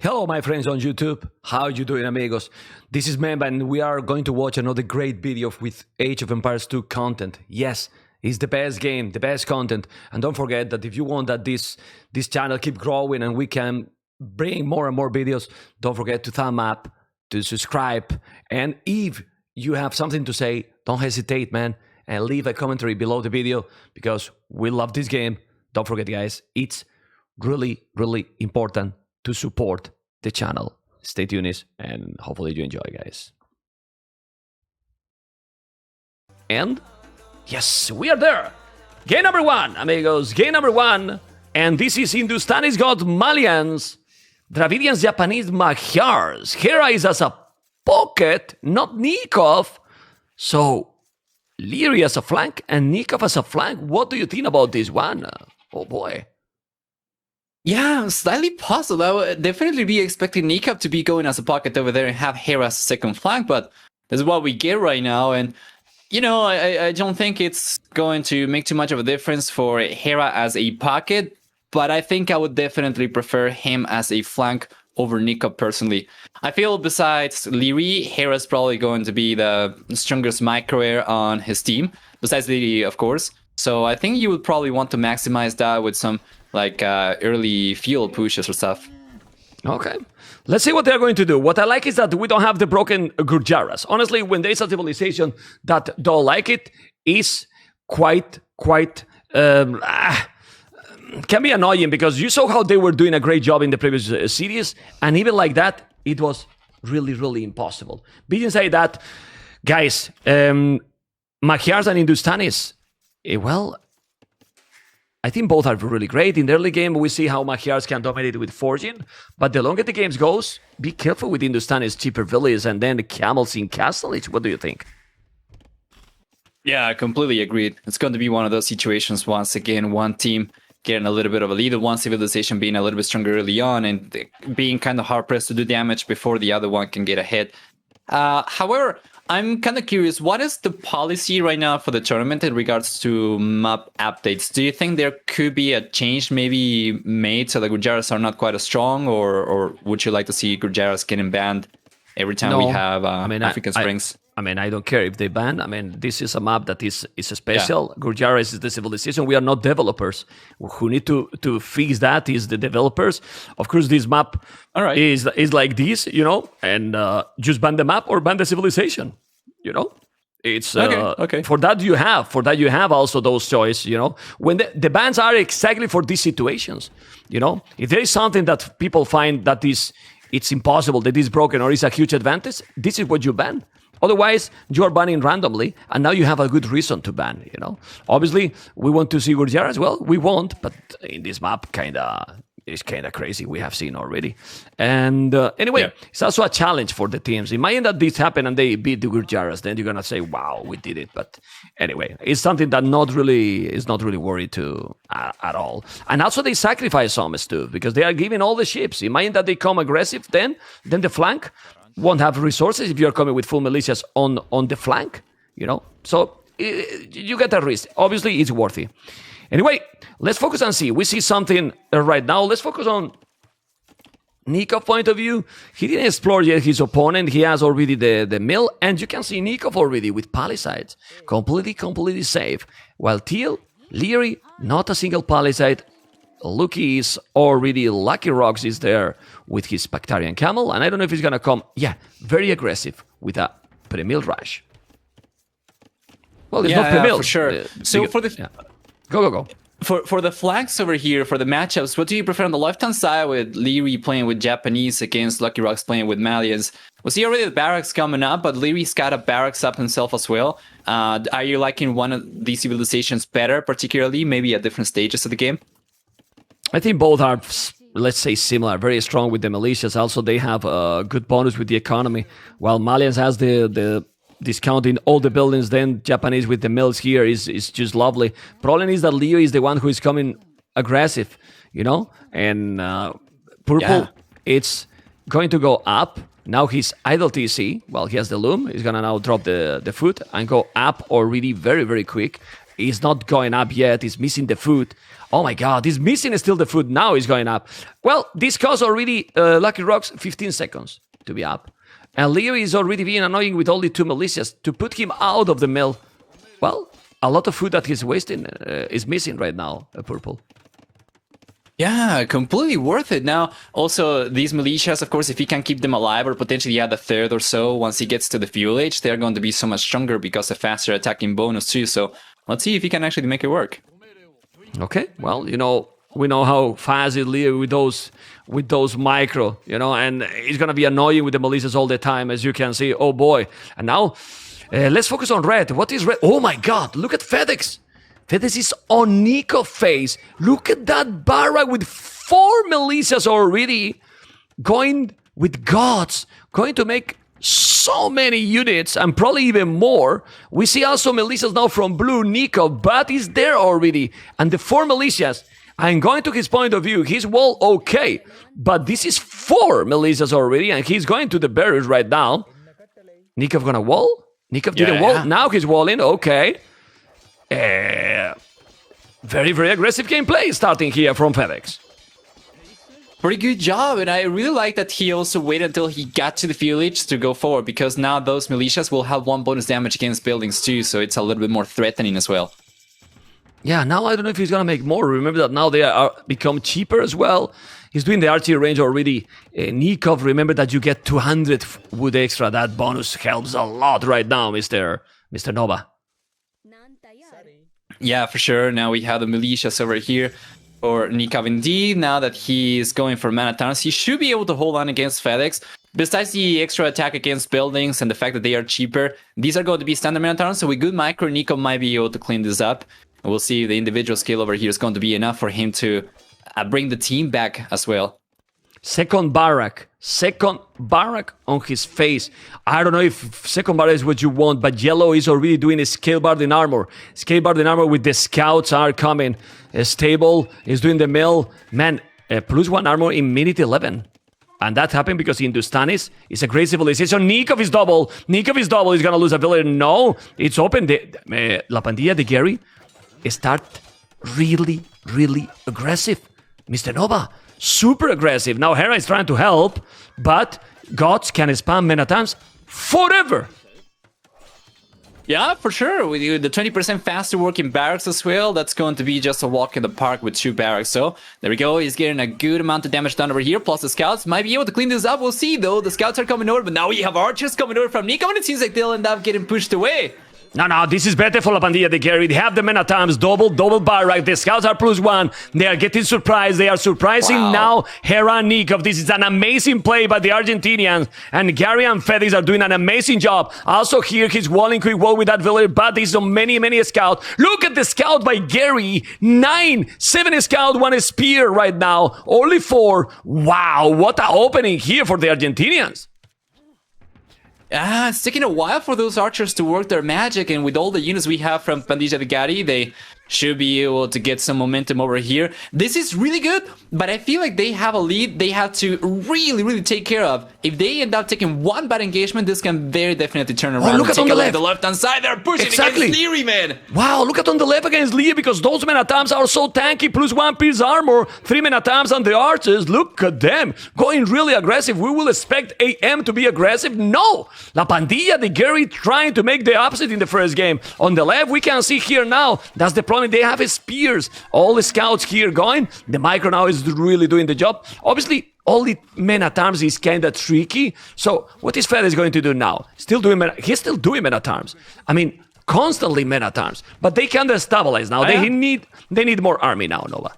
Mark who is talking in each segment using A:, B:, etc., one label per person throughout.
A: Hello, my friends on YouTube. How you doing, amigos? This is Mem, and we are going to watch another great video with Age of Empires 2 content. Yes, it's the best game, the best content. And don't forget that if you want that this channel keep growing and we can bring more and more videos, don't forget to thumb up, to subscribe. And if you have something to say, don't hesitate, man, and leave a commentary below the video because we love this game. Don't forget, guys, it's really, really important to support the channel. Stay tuned and hopefully you enjoy, guys. And yes, we are there. Game number one, amigos. Game number one. And this is Hindustani's got Malians, Dravidians, Japanese, Magyars. Hera is as a pocket, not Nikov. So, Leary as a flank and Nikov as a flank. What do you think about this one? Oh boy.
B: Yeah, slightly puzzled. I would definitely be expecting Nikop to be going as a pocket over there and have Hera as a second flank, but that's what we get right now. And, you know, I don't think it's going to make too much of a difference for Hera as a pocket, but I think I would definitely prefer him as a flank over Nikop personally. I feel besides Leary, Hera's probably going to be the strongest micro-air on his team, besides Leary, of course. So I think you would probably want to maximize that with some like early fuel pushes or stuff.
A: Okay. Let's see what they're going to do. What I like is that we don't have the broken Gurjaras. Honestly, when there's a civilization that don't like it, is quite can be annoying because you saw how they were doing a great job in the previous series, and even like that, it was really impossible. Being said that, guys, Magyars and Hindustanis, well, I think both are really great. In the early game, we see how Magyars can dominate with forging, but the longer the game goes, be careful with Hindustani's cheaper villas and then the camels in Castlage. What do you think?
B: Yeah, I completely agreed. It's going to be one of those situations once again, one team getting a little bit of a lead, one civilization being a little bit stronger early on and being kind of hard-pressed to do damage before the other one can get ahead. However, I'm kind of curious, what is the policy right now for the tournament in regards to map updates? Do you think there could be a change maybe made so the Gurjaras are not quite as strong, or would you like to see Gurjaras getting banned every time we have African Springs?
A: I don't care if they ban. This is a map that is special. Yeah. Gurjaras is the civilization. We are not developers. Who need to fix that is the developers. Of course, this map is like this, you know, and just ban the map or ban the civilization, you know. It's okay. For that you have also those choices, you know. When the bans are exactly for these situations, you know. If there is something that people find that it's impossible, that is broken or is a huge advantage, this is what you ban. Otherwise, you are banning randomly, and now you have a good reason to ban, you know. Obviously, we want to see Gurjara as well. We won't, but in this map, it's kind of crazy. We have seen already. And anyway, It's also a challenge for the teams. Imagine that this happened and they beat the Gurjaras. Then you're going to say, wow, we did it. But anyway, it's something that is not really worried to at all. And also they sacrifice some too, because they are giving all the ships. Imagine that they come aggressive, then the flank won't have resources if you're coming with full militias on the flank, you know. So you get a risk. Obviously, it's worthy. Anyway, let's focus and see. We see something right now. Let's focus on Nikov point of view. He didn't explore yet his opponent. He has already the mill, and you can see Nikov already with palisades. Completely safe. While Teal, Leary, not a single palisade. Lucky is already, Lucky Rocks is there with his Bactarian Camel, and I don't know if he's going to come, very aggressive with a pre-mill rush. Well, it's not pre-mill.
B: For sure.
A: Go.
B: For the flanks over here, for the matchups, what do you prefer on the left-hand side with Leary playing with Japanese against Lucky Rocks playing with Malians? We see already the barracks coming up, but Leary's got a barracks up himself as well. Are you liking one of these civilizations better, particularly, maybe at different stages of the game?
A: I think both are, let's say, similar, very strong with the militias. Also, they have a good bonus with the economy. While Malians has the discount in all the buildings, then Japanese with the mills here is just lovely. Problem is that Leo is the one who is coming aggressive, you know? And Purple, it's going to go up. Now he's idle TC. Well, he has the loom. He's going to now drop the foot and go up already very quick. He's not going up yet. He's missing the food. Oh my God, he's missing still the food. Now he's going up. Well, this costs already Lucky Rocks 15 seconds to be up. And Leo is already being annoying with only 2 militias to put him out of the mill. Well, a lot of food that he's wasting is missing right now, Purple.
B: Yeah, completely worth it. Now, also, these militias, of course, if he can keep them alive or potentially add a third or so once he gets to the fuel age, they're going to be so much stronger because of faster attacking bonus too. So let's see if he can actually make it work.
A: Okay, well, we know how fast is Leo with those micro, and he's going to be annoying with the militias all the time, as you can see. Oh boy. And now, let's focus on red. What is red? Oh my God, look at FedEx. FedEx is on Nico phase. Look at that barrack with 4 militias already going with gods, going to make so many units and probably even more. We see also militias now from blue. Nico, but is there already. And the 4 militias, I'm going to his point of view. His wall, okay. But this is 4 militias already, and he's going to the barriers right now. Nikov gonna wall? Nikov didn't wall. Now he's walling, okay. Very, very aggressive gameplay starting here from FedEx.
B: Pretty good job, and I really like that he also waited until he got to the village to go forward, because now those militias will have 1 bonus damage against buildings too, so it's a little bit more threatening as well.
A: Yeah, now I don't know if he's gonna make more. Remember that now they are become cheaper as well. He's doing the archery range already. Nikov, remember that you get 200 wood extra. That bonus helps a lot right now, Mr. Nova.
B: Yeah, for sure. Now we have the militias over here for Nikov indeed. Now that he's going for mana towns, he should be able to hold on against FedEx. Besides the extra attack against buildings and the fact that they are cheaper, these are going to be standard mana towns, so with good micro, Nikov might be able to clean this up. And we'll see if the individual skill over here is going to be enough for him to bring the team back as well.
A: Second barrack on his face. I don't know if second barrack is what you want, but yellow is already doing a scale bard in armor. Scale bard in armor with the scouts are coming. Stable is doing the mill. Man, +1 armor in minute 11. And that happened because Hindustanis is a great civilization. Nikov is double. He's gonna lose a villager. No, it's open. La Pandilla de Gary start really, really aggressive. Mr. Nova, super aggressive. Now Hera is trying to help, but gods can spam mana times forever.
B: Yeah, for sure. With the 20% faster working barracks as well, that's going to be just a walk in the park with 2 barracks. So there we go. He's getting a good amount of damage done over here. Plus the scouts might be able to clean this up. We'll see though. The scouts are coming over, but now we have archers coming over from Nico, and it seems like they'll end up getting pushed away.
A: No, this is better for La Pandilla de Gary. They have the mana times, double barrack. The scouts are +1. They are getting surprised. They are surprising now Hera and Nikov. This is an amazing play by the Argentinians. And Gary and FedEx are doing an amazing job. Also here, he's walling quick wall with that villager, but there's so many scouts. Look at the scout by Gary. 7 scout, 1 spear right now. Only 4. Wow, what an opening here for the Argentinians.
B: It's taking a while for those archers to work their magic, and with all the units we have from Pandilla de Gary, they should be able to get some momentum over here. This is really good, but I feel like they have a lead they have to really take care of. If they end up taking 1 bad engagement, this can very definitely turn around.
A: Oh, look at on the left.
B: The left-hand side, they're pushing against Leary, man.
A: Wow, look at on the left against Leary, because those mana times are so tanky. +1 piece armor, 3 mana times on the archers. Look at them going really aggressive. We will expect AM to be aggressive. No, La Pandilla de Gary trying to make the opposite in the first game. On the left, we can see here now. That's the problem. They have spears. All the scouts here going. The micro now is really doing the job. Obviously, all the mana times is kind of tricky. So what is FedEx going to do now? He's still doing mana times. I mean, constantly mana times. But they can stabilize now. They need more army now, Nova.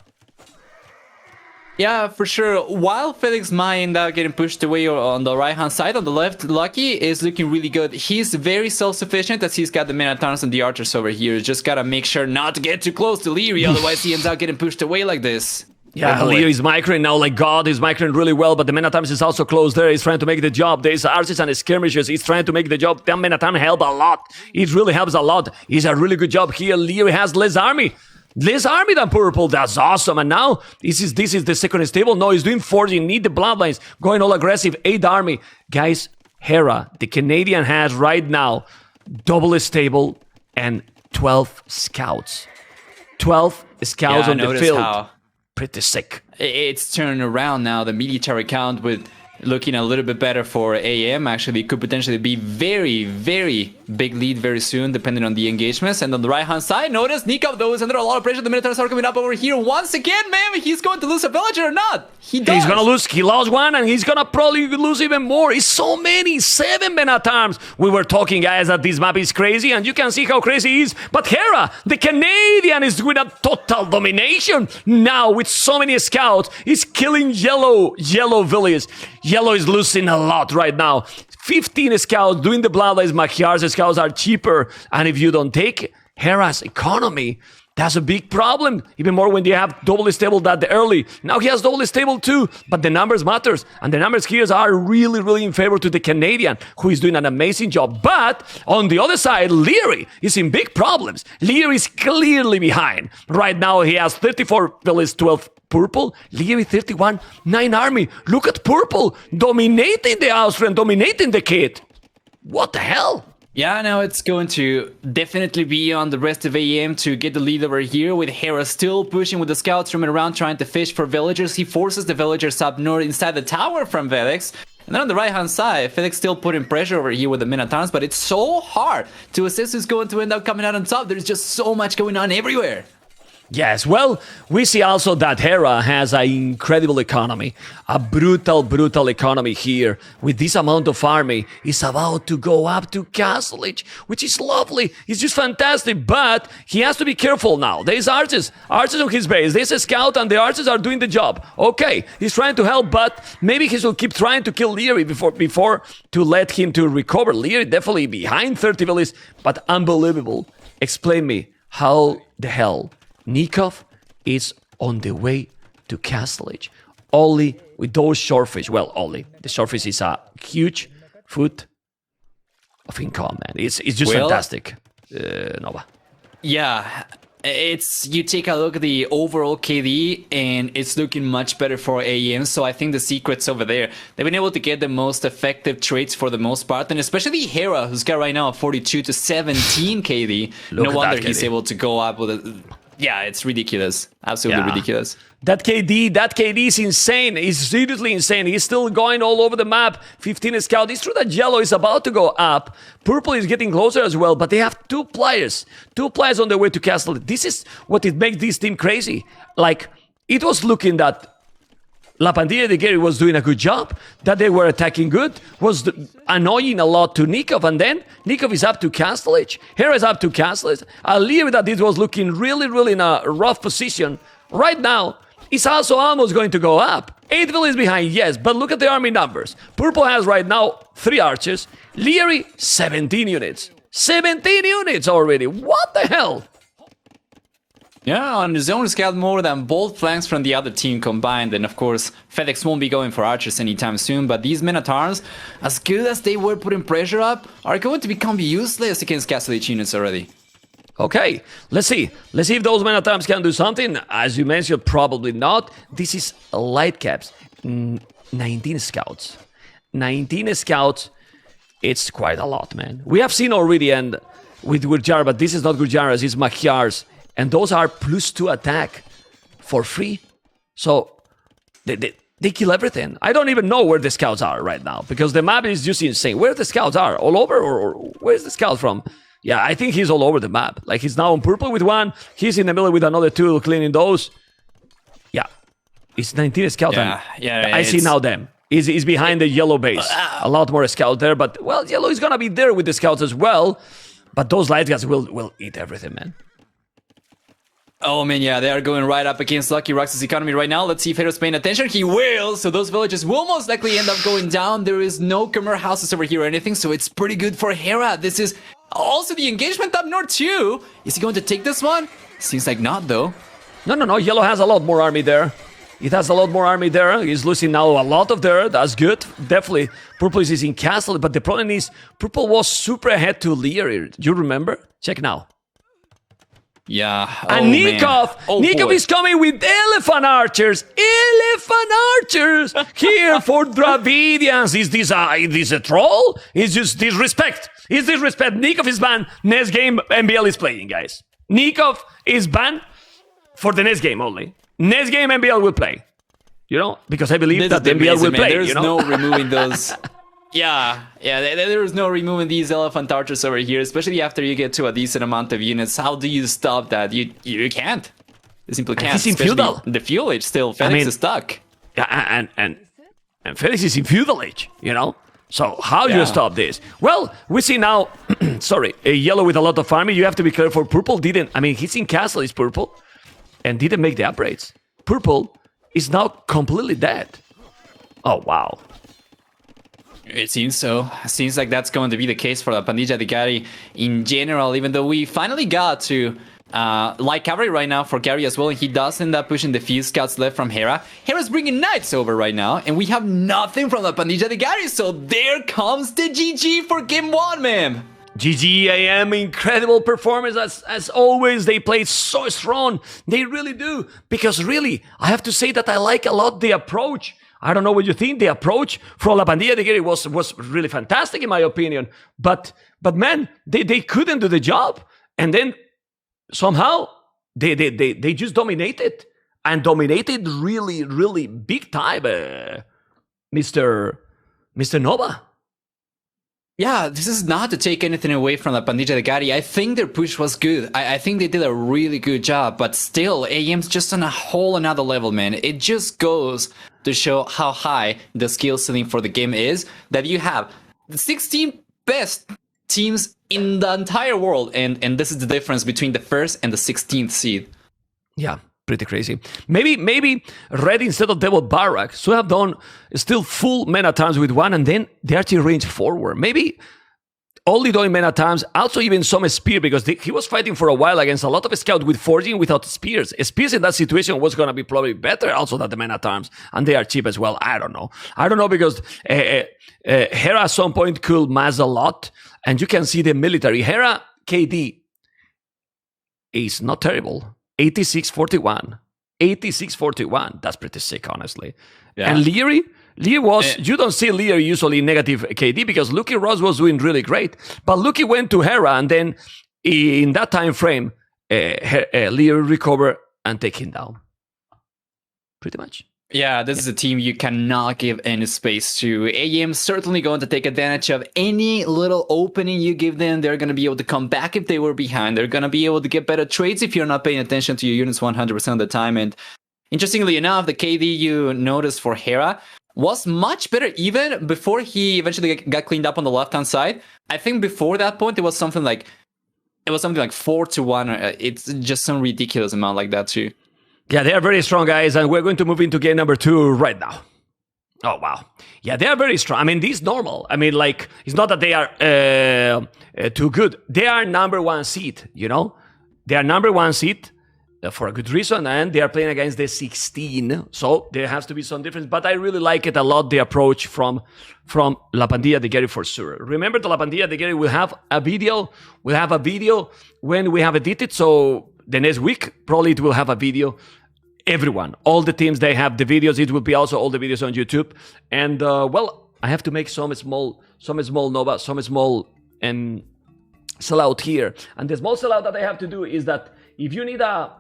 B: Yeah, for sure. While FedEx might end up getting pushed away on the right-hand side, on the left, Lucky is looking really good. He's very self-sufficient as he's got the Minotaurs and the Archers over here. Just gotta make sure not to get too close to Leary, otherwise he ends up getting pushed away like this.
A: Yeah, Leo is microing now like God. He's microing really well, but the Minotaurs is also close there. He's trying to make the job. There's archers and skirmishers. He's trying to make the job. That Minotaur help a lot. It really helps a lot. He's a really good job here. Leo has less army. Less army than Purple. That's awesome. And now, this is the second stable. No, he's doing 40. Need the bloodlines. Going all aggressive. 8 army. Guys, Hera, the Canadian has right now double stable and 12 scouts. 12 scouts on the field. Pretty sick.
B: It's turning around now. The military count with looking a little bit better for AM. Actually, it could potentially be very, very big lead very soon, depending on the engagements. And on the right-hand side, notice Nikov, though, is under a lot of pressure. The militaries are coming up over here once again, man. He's going to lose a villager or not? He does.
A: He's going to lose. He lost one, and he's going to probably lose even more. It's so many. 7 men at arms. We were talking, guys, that this map is crazy, and you can see how crazy it is. But Hera, the Canadian, is doing a total domination now with so many scouts. He's killing yellow village. Yellow is losing a lot right now. 15 scouts doing the bloodlines. Magyar's scouts are cheaper. And if you don't take Hera's economy, that's a big problem. Even more when you have double stable that early. Now he has double stable too, but the numbers matters. And the numbers here are really, really in favor to the Canadian, who is doing an amazing job. But on the other side, Leary is in big problems. Leary is clearly behind. Right now he has 34 villas, 12 Purple, Leary 31, 9 army. Look at Purple dominating the Austrian, dominating the kid. What the hell?
B: Yeah, now it's going to definitely be on the rest of AM to get the lead over here, with Hera still pushing with the scouts roaming around trying to fish for villagers. He forces the villagers up north inside the tower from Felix. And then on the right-hand side, Felix still putting pressure over here with the Minotaurs, but it's so hard to assess who's going to end up coming out on top. There's just so much going on everywhere.
A: Yes, well, we see also that Hera has an incredible economy, a brutal economy here. With this amount of army, he's about to go up to Castle Age, which is lovely. It's just fantastic, but he has to be careful now. There's archers on his base. There's a scout, and the archers are doing the job. Okay, he's trying to help, but maybe he should keep trying to kill Leary before to let him to recover. Leary definitely behind 30 villas, but unbelievable. Explain me, how the hell Nikov is on the way to Castle Age. Only with those shortfish. Well, only. The shortfish is a huge food of income, man. It's just fantastic, Nova.
B: Yeah, you take a look at the overall KD, and it's looking much better for AM. So I think the secret's over there. They've been able to get the most effective trades for the most part, and especially Hera, who's got right now a 42 to 17 KD. No wonder he's able to go up with a... Yeah, it's ridiculous. Absolutely ridiculous.
A: That KD is insane. He's seriously insane. He's still going all over the map. 15 scout. It's true that yellow is about to go up. Purple is getting closer as well, but they have 2 players. 2 players on their way to Castle. This is what it makes this team crazy. Like, it was looking that La Pandilla de Gary was doing a good job, that they were attacking good, was annoying a lot to Nikov, and then Nikov is up to Castle Age, Hera is up to Castle Age. I'll leave that this was looking really in a rough position. Right now, it's also almost going to go up. 8 villas behind, yes, but look at the army numbers. Purple has right now 3 archers, Leary 17 units. 17 units already, what the hell?
B: Yeah, on his own scout more than both flanks from the other team combined. And of course, FedEx won't be going for archers anytime soon, but these Minotaurs, as good as they were putting pressure up, are going to become useless against Castle Age units already.
A: Okay, let's see. Let's see if those Minotaurs can do something. As you mentioned, probably not. This is light caps. 19 scouts. 19 scouts, it's quite a lot, man. We have seen already, and with Gurjar, but this is not Gurjara's, it's Magyar's. And those are +2 attack for free. So they kill everything. I don't even know where the scouts are right now, because the map is just insane. Where the scouts are? All over? Or where's the scout from? Yeah, I think he's all over the map. Like, he's now on purple with 1. He's in the middle with another 2 cleaning those. Yeah. It's 19 scouts.
B: Yeah,
A: I see now them. He's behind the yellow base. A lot more scouts there. But, well, yellow is going to be there with the scouts as well. But those light guys will eat everything, man.
B: Oh man, yeah, they are going right up against Lucky Rox's economy right now. Let's see if Hero's paying attention. He will, so those villages will most likely end up going down. There is no Khmer houses over here or anything, so it's pretty good for Hera. This is also the engagement up north too. Is he going to take this one? Seems like not, though.
A: No. Yellow has a lot more army there. It has a lot more army there. He's losing now a lot of there. That's good. Definitely. Purple is in castle, but the problem is Purple was super ahead to Lear. Do you remember? Check now.
B: Yeah.
A: And Nikov, Nikov is coming with elephant archers here for Dravidians. Is this a troll? Is just disrespect. Is disrespect. Nikov is banned. Next game MBL is playing, guys. Nikov is banned for the next game only. Next game MBL will play. You know, because I believe that the MBL will play.
B: There's no removing those. Yeah, there is no removing these elephant archers over here, especially after you get to a decent amount of units. How do you stop that? You can't. You simply can't.
A: He's in feudal.
B: The fuel age still. Felix is stuck.
A: Yeah, and Felix is in feudal age, you know? So how do you stop this? Well, we see now, sorry, a yellow with a lot of farming. You have to be careful. Purple didn't, he's in castle, he's purple, and didn't make the upgrades. Purple is now completely dead. Oh, wow.
B: It seems so. It seems like that's going to be the case for the Pandilla de Gary in general, even though we finally got to light cavalry right now for Gary as well, and he does end up pushing the few scouts left from Hera. Hera's bringing knights over right now, and we have nothing from the Pandilla de Gary, so there comes the GG for game 1, man.
A: GG AM, incredible performance as always. They play so strong. They really do. Because really, I have to say that I like a lot the approach. I don't know what you think. The approach from La Pandilla de Gary was really fantastic in my opinion. But man, they couldn't do the job. And then somehow they just dominated. And dominated really, really big time, Mr. Nova.
B: Yeah, this is not to take anything away from the Pandilla de Gary. I think their push was good. I think they did a really good job, but still, AM's just on a whole another level, man. It just goes to show how high the skill ceiling for the game is, that you have the 16 best teams in the entire world, and this is the difference between the first and the 16th seed.
A: Yeah. Pretty crazy. Maybe Red instead of Devil Barak should have done still full mana times with one and then the archery range forward. Maybe only doing mana times, also even some spear, because he was fighting for a while against a lot of scouts with forging without spears. Spears in that situation was going to be probably better also than the mana times, and they are cheap as well. I don't know because Hera at some point could mass a lot, and you can see the military. Hera KD is not terrible. 86-41. 86-41. That's pretty sick, honestly. Yeah. And Leary was, you don't see Leary usually negative KD because Lucky Ross was doing really great. But Lucky went to Hera, and then in that time frame, Leary recovered and take him down. Pretty much.
B: Yeah, this is a team you cannot give any space to. AM certainly going to take advantage of any little opening you give them. They're going to be able to come back if they were behind. They're going to be able to get better trades if you're not paying attention to your units 100% of the time. And interestingly enough, the KD you noticed for Hera was much better even before he eventually got cleaned up on the left-hand side. I think before that point, it was something like 4-1. It's just some ridiculous amount like that too.
A: Yeah, they are very strong, guys, and we're going to move into game number 2 right now. Oh, wow. Yeah, they are very strong. This is normal. It's not that they are too good. They are number 1 seed, you know? They are number 1 seed for a good reason, and they are playing against the 16. So there has to be some difference, but I really like it a lot, the approach from La Pandilla de Gary for sure. Remember, the La Pandilla de Gary will have a video. We'll have a video when we have edited, so the next week, probably it will have a video. Everyone, all the teams, they have the videos. It will be also all the videos on YouTube. And, I have to make some small Nova, some small sellout here. And the small sellout that I have to do is that if you need a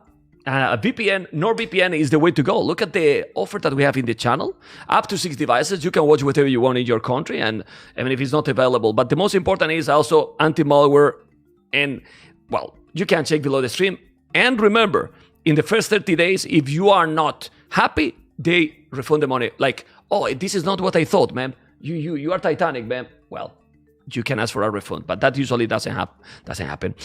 A: VPN, NordVPN is the way to go. Look at the offer that we have in the channel. Up to 6 devices. You can watch whatever you want in your country. And if it's not available. But the most important is also anti-malware. And, you can check below the stream. And remember, in the first 30 days, if you are not happy, they refund the money. Like, oh, this is not what I thought, man. You are Titanic, man. Well, you can ask for a refund, but that usually doesn't happen.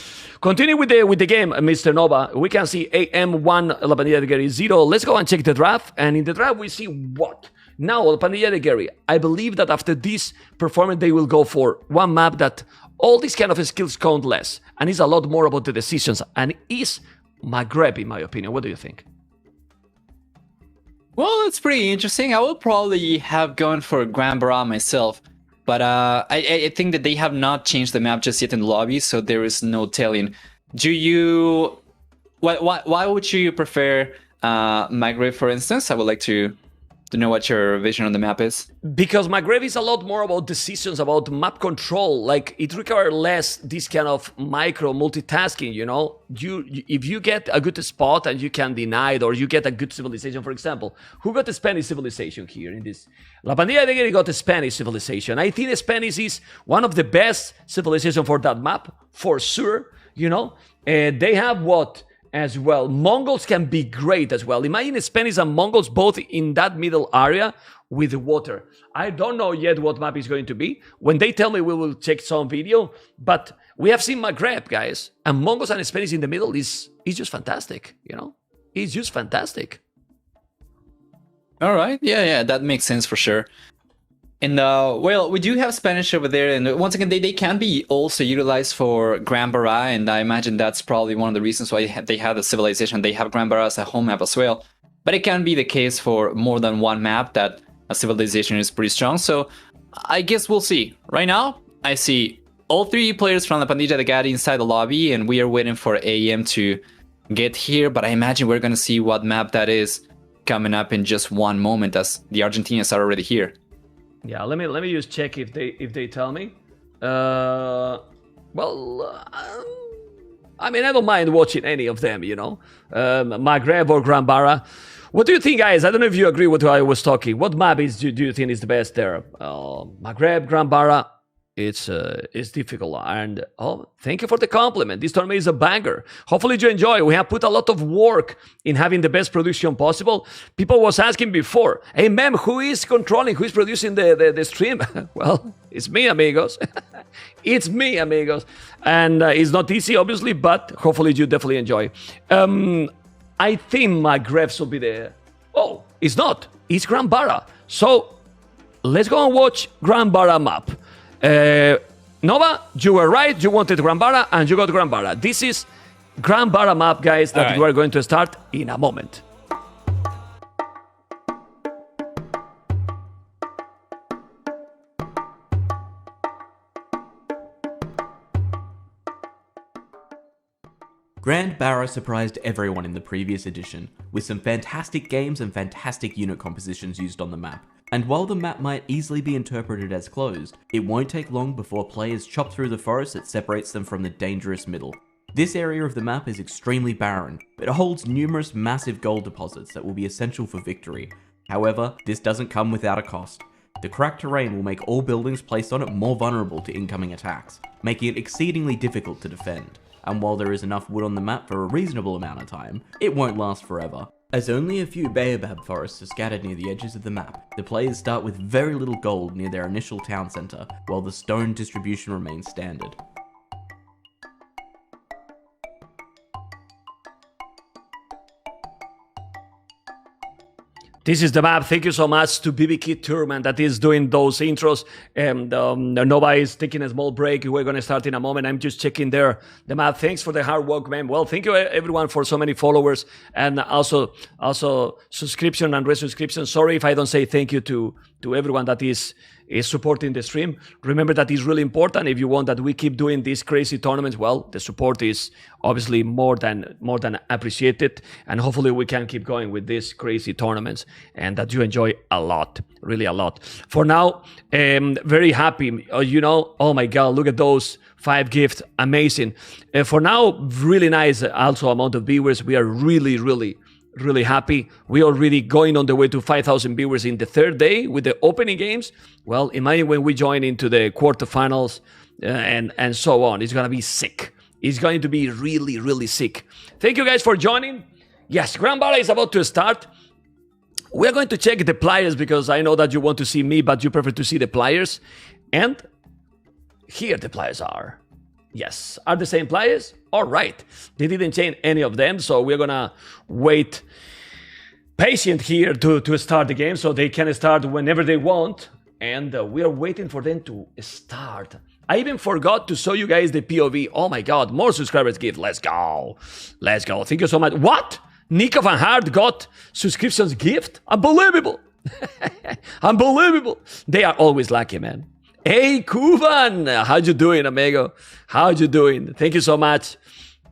A: Continue with the game, Mr. Nova. We can see AM1, La Pandilla de Gary 0. Let's go and check the draft. And in the draft, we see what? Now, La Pandilla de Gary, I believe that after this performance, they will go for one map that all these kind of skills count less. And it's a lot more about the decisions. And is Maghreb, in my opinion. What do you think?
B: Well, it's pretty interesting. I would probably have gone for Grand Barra myself, but I think that they have not changed the map just yet in the lobby, so there is no telling. Do you Why would you prefer Maghreb, for instance? I would like to know what your vision on the map is.
A: Because Maghreb is a lot more about decisions, about map control. Like, it requires less this kind of micro multitasking, you know? If you get a good spot and you can deny it, or you get a good civilization, for example. Who got the Spanish civilization here in this? La Pandilla de got the Spanish civilization. I think the Spanish is one of the best civilization for that map, for sure, you know? And they have what? As well, Mongols can be great as well. Imagine Spanish and Mongols both in that middle area with the water. I don't know yet what map is going to be. When they tell me, we will check some video. But we have seen Maghreb, guys, and Mongols and Spanish in the middle is just fantastic. You know, it's just fantastic.
B: All right, yeah, that makes sense for sure. And well, we do have Spanish over there, and once again, they can be also utilized for Grand Barra, and I imagine that's probably one of the reasons why they have the civilization. They have Grand Barra as a home map as well, but it can be the case for more than one map that a civilization is pretty strong. So I guess we'll see. Right now, I see all three players from La Pandilla de Gatti inside the lobby, and we are waiting for AM to get here. But I imagine we're gonna see what map that is coming up in just one moment, as the Argentinians are already here.
A: Yeah, let me just check if they tell me. I mean, I don't mind watching any of them, you know, Maghreb or Grand Barra. What do you think, guys? I don't know if you agree with what I was talking. What map do you think is the best there? Maghreb, Grand Barra. It's difficult, and thank you for the compliment. This tournament is a banger. Hopefully you enjoy. We have put a lot of work in having the best production possible. People was asking before, hey mem, who is controlling, who is producing the stream? Well, it's me, amigos. It's me, amigos. And it's not easy, obviously, but hopefully you definitely enjoy. I think Maghreb will be the... Oh, it's not. It's Grand Barra. So let's go and watch Grand Barra map. Nova, you were right. You wanted Grand Barra, and you got Grand Barra. This is Grand Barra map, guys, that we are going to start in a moment.
C: Grand Barra surprised everyone in the previous edition, with some fantastic games and fantastic unit compositions used on the map. And while the map might easily be interpreted as closed, it won't take long before players chop through the forest that separates them from the dangerous middle. This area of the map is extremely barren, but it holds numerous massive gold deposits that will be essential for victory. However, this doesn't come without a cost. The cracked terrain will make all buildings placed on it more vulnerable to incoming attacks, making it exceedingly difficult to defend. And while there is enough wood on the map for a reasonable amount of time, it won't last forever. As only a few baobab forests are scattered near the edges of the map, the players start with very little gold near their initial town centre, while the stone distribution remains standard.
A: This is the map. Thank you so much to BBK Tourman that is doing those intros. And Nova is taking a small break. We're going to start in a moment. I'm just checking there the map. Thanks for the hard work, man. Well, thank you everyone for so many followers and also subscription and resubscription. Sorry if I don't say thank you to everyone that is supporting the stream. Remember that is really important. If you want that we keep doing these crazy tournaments, well, the support is obviously more than appreciated, and hopefully we can keep going with these crazy tournaments and that you enjoy a lot, really a lot. For now, very happy. Oh my God, look at those 5 gifts, amazing. For now, really nice also amount of viewers. We are really happy. We already going on the way to 5,000 viewers in the 3rd day with the opening games. Well, imagine when we join into the quarterfinals and so on. It's going to be sick. It's going to be really sick. Thank you guys for joining. Yes, Grand Barra is about to start. We're going to check the players because I know that you want to see me, but you prefer to see the players. And here the players are. Yes, are the same players? All right. They didn't change any of them, so we're gonna wait patient here to start the game so they can start whenever they want. And we are waiting for them to start. I even forgot to show you guys the POV. Oh my God, more subscribers gift. Let's go. Thank you so much. What? Nico Van Hart got subscriptions gift? Unbelievable. Unbelievable. They are always lucky, man. Hey, Kuvan, how you doing, amigo? How you doing? Thank you so much.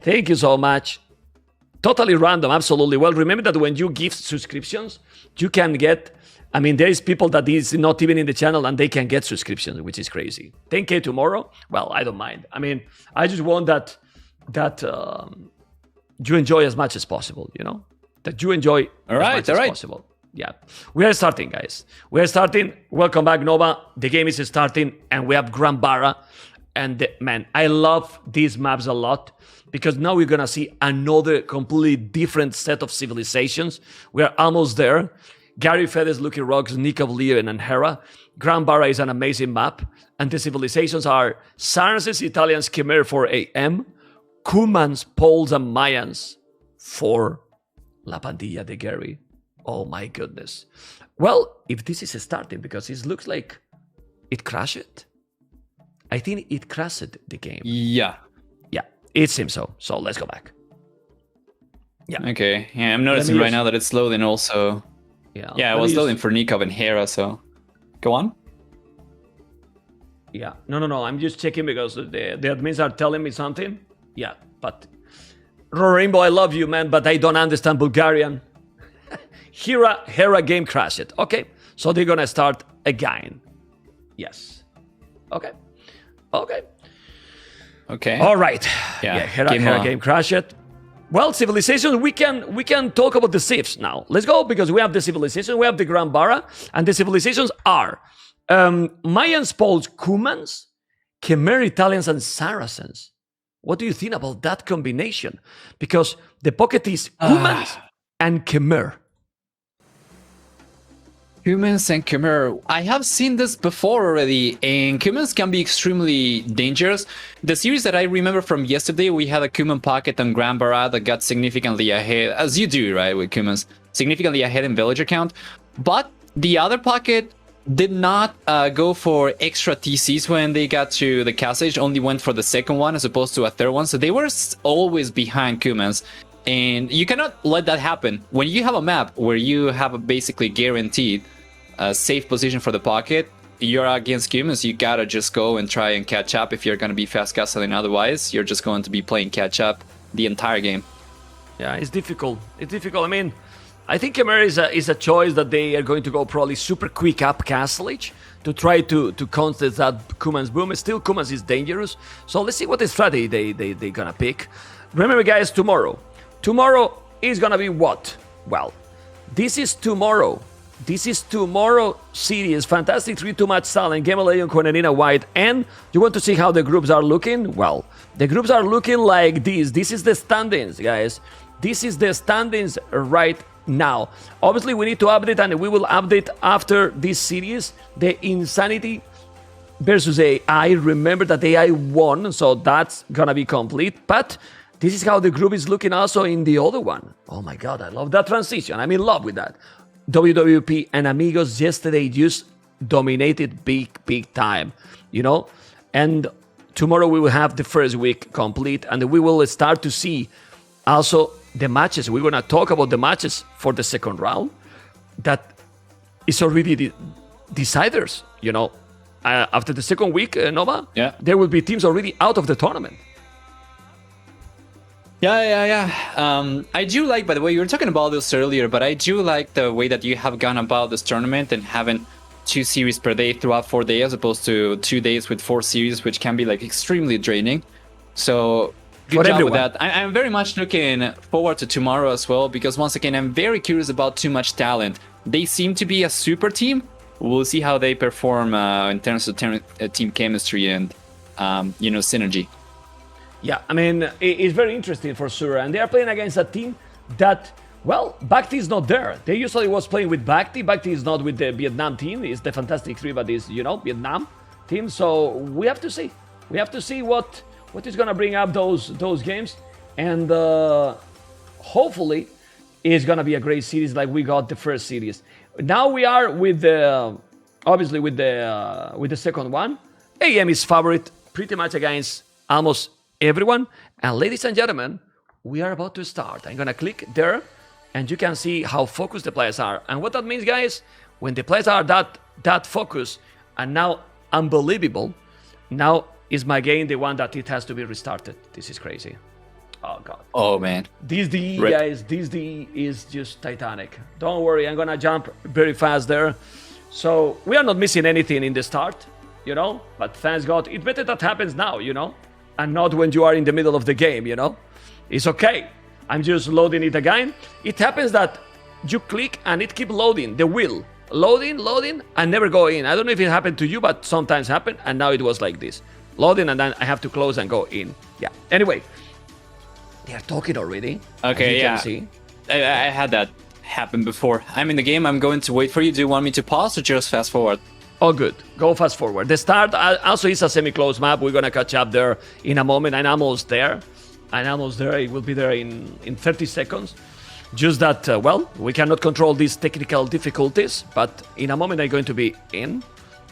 A: Thank you so much. Totally random, absolutely. Well, remember that when you give subscriptions, you can get, I mean, there is people that is not even in the channel and they can get subscriptions, which is crazy. 10K tomorrow? Well, I don't mind. I mean, I just want that you enjoy as much as possible, you know? That you enjoy as much as possible. Yeah. We are starting, guys. We are starting. Welcome back, Nova. The game is starting and we have Grand Barra. And man, I love these maps a lot because now we're going to see another completely different set of civilizations. We are almost there. Gary Fedes, Lucky Rocks, Nick of Leon, and Hera. Grand Barra is an amazing map. And the civilizations are Saracens, Italians, Khmer for AM, Cumans, Poles, and Mayans for La Pandilla de Gary. Oh my goodness. Well, if this is starting, because it looks like it crashed. I think it crashed the game.
B: Yeah.
A: Yeah, it seems so. So let's go back. Yeah.
B: Okay. Yeah, I'm noticing right now that it's loading also. Yeah, it was loading for Nikov and Hera, so go on.
A: Yeah. No. I'm just checking because the admins are telling me something. Yeah, but Rainbow, I love you, man, but I don't understand Bulgarian. Hera game crashed. Okay, so they're gonna start again. Yes. Okay. All right. Yeah, Hera game crashed. Well, civilization, we can talk about the civs now. Let's go, because we have the civilization, we have the Grand Barra, and the civilizations are Mayans, Poles, Cumans, Khmer, Italians, and Saracens. What do you think about that combination? Because the pocket is Cumans and Khmer.
B: Humans and Khmer. I have seen this before already, and Cumans can be extremely dangerous. The series that I remember from yesterday, we had a Cuman pocket on Grand Barra that got significantly ahead, as you do, right, with Cumans, significantly ahead in villager count. But the other pocket did not go for extra TCs when they got to the castle, only went for the second one as opposed to a third one. So they were always behind Cumans. And you cannot let that happen. When you have a map where you have a basically guaranteed safe position for the pocket, you're against Cumans, you gotta just go and try and catch up if you're gonna be fast castling. Otherwise, you're just going to be playing catch up the entire game.
A: Yeah, it's difficult. I mean, I think Khmer is a choice that they are going to go probably super quick up castlage to try to contest that Cumans boom. Still, Cumans is dangerous. So let's see what the strategy they gonna pick. Remember, guys, tomorrow is gonna be what? Well, this is tomorrow series, Fantastic 3-2 match Silent, Gamaleon, Cornerina White, and you want to see how the groups are looking? Well, the groups are looking like this. This is the standings, guys. This is the standings right now. Obviously, we need to update, and we will update after this series. The Insanity versus AI. Remember that AI won, so that's gonna be complete. But this is how the group is looking also in the other one. Oh my god, I love that transition. I'm in love with that. WWP and Amigos yesterday just dominated big time, you know? And tomorrow we will have the first week complete, and we will start to see also the matches. We're going to talk about the matches for the second round that is already deciders, you know? After the second week, Nova, there will be teams already out of the tournament.
B: Yeah. I do like, by the way, you were talking about this earlier, but I do like the way that you have gone about this tournament and having 2 series per day throughout 4 days as opposed to 2 days with 4 series, which can be like extremely draining. So good job with that. I'm very much looking forward to tomorrow as well, because once again, I'm very curious about Too Much Talent. They seem to be a super team. We'll see how they perform in terms of team chemistry and, synergy.
A: Yeah, I mean, it's very interesting for sure. And they are playing against a team that, well, Bhakti is not there. They usually was playing with Bhakti. Bhakti is not with the Vietnam team. It's the Fantastic 3, but it's, Vietnam team. So we have to see. We have to see what is going to bring up those games. And hopefully it's going to be a great series like we got the first series. Now we are with the second one. AM is favorite pretty much against almost everyone. And ladies and gentlemen, we are about to start. I'm gonna click there and you can see how focused the players are. And what that means, guys, when the players are that focused and now unbelievable, now is my game the one that it has to be restarted. This is crazy. Oh god.
B: Oh man.
A: This DE,
B: Rip.
A: guys, this DE is just Titanic. Don't worry, I'm gonna jump very fast there. So we are not missing anything in the start, you know. But thanks God, it's better that happens now, you know, and not when you are in the middle of the game, you know. It's okay. I'm just loading it again. It happens that you click and it keeps loading the wheel. Loading, and never go in. I don't know if it happened to you, but sometimes happen, and now it was like this. Loading, and then I have to close and go in. Yeah. Anyway, they are talking already.
B: Okay, yeah.
A: Can see.
B: I had that happen before. I'm in the game. I'm going to wait for you. Do you want me to pause or just fast forward?
A: Oh, good. Go fast forward. The start also is a semi-closed map. We're gonna catch up there in a moment. I'm almost there. It will be there in 30 seconds. Just that, well, we cannot control these technical difficulties, but in a moment I'm going to be in.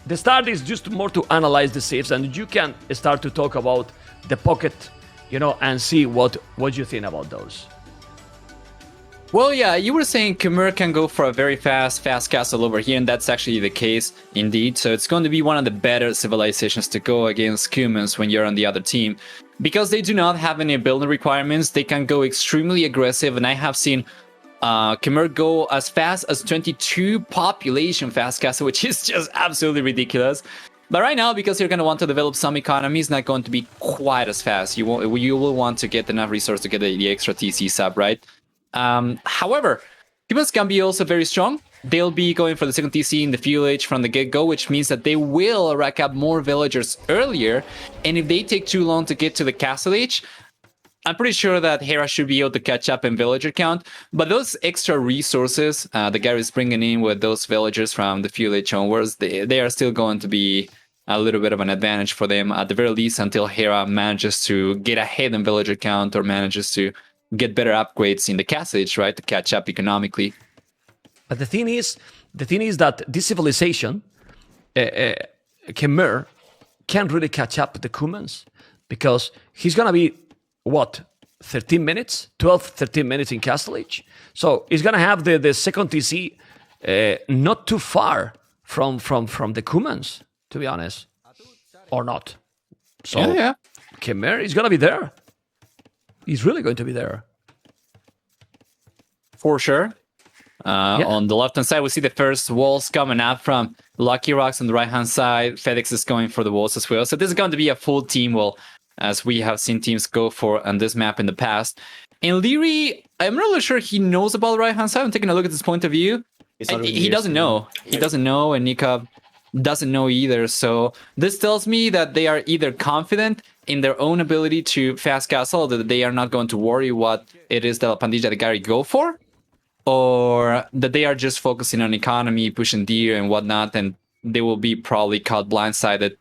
A: The start is just more to analyze the saves, and you can start to talk about the pocket, you know, and see what you think about those.
B: Well, yeah, you were saying Khmer can go for a very fast castle over here, and that's actually the case indeed. So it's going to be one of the better civilizations to go against humans when you're on the other team. Because they do not have any building requirements, they can go extremely aggressive, and I have seen Khmer go as fast as 22 population fast castle, which is just absolutely ridiculous. But right now, because you're going to want to develop some economy, it's not going to be quite as fast. You will want to get enough resource to get the extra TC sub, right? However, humans can be also very strong. They'll be going for the second TC in the fuel age from the get-go, which means that they will rack up more villagers earlier. And if they take too long to get to the castle age, I'm pretty sure that Hera should be able to catch up in villager count. But those extra resources the guy is bringing in with those villagers from the fuel age onwards, they are still going to be a little bit of an advantage for them, at the very least until Hera manages to get ahead in villager count or manages to get better upgrades in the castle age, right, to catch up economically.
A: But the thing is that this civilization, Khmer, can't really catch up with the Cumans because he's gonna be, what, 13 minutes? 12, 13 minutes in Castle Age? So he's gonna have the second TC not too far from the Cumans, to be honest. Or not. So
B: Yeah.
A: Khmer is gonna be there. He's really going to be there.
B: For sure. On the left-hand side, we see the first walls coming up from Lucky Rocks. On the right-hand side, FedEx is going for the walls as well. So this is going to be a full team wall, as we have seen teams go for on this map in the past. And Leary, I'm not really sure he knows about the right-hand side. I'm taking a look at his point of view. He doesn't know. He doesn't know, and Nika doesn't know either. So this tells me that they are either confident in their own ability to fast castle, that they are not going to worry what it is that Pandilla the Gary go for, or that they are just focusing on economy, pushing deer and whatnot, and they will be probably caught blindsided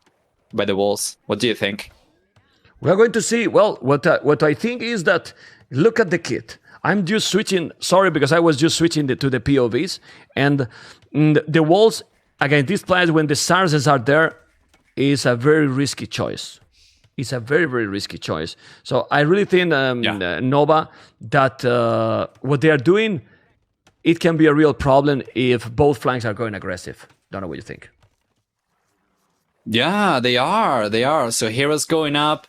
B: by the walls. What do you think?
A: We are going to see. Well, what I think is that, look at the kit. I'm just switching, sorry, because I was just switching to the POVs, and the walls, again, these players, when the Saracens are there, is a very risky choice. It's a very, very risky choice. So I really think, Nova, that what they are doing, it can be a real problem if both flanks are going aggressive. Don't know what you think.
B: Yeah, they are. So Hera's going up.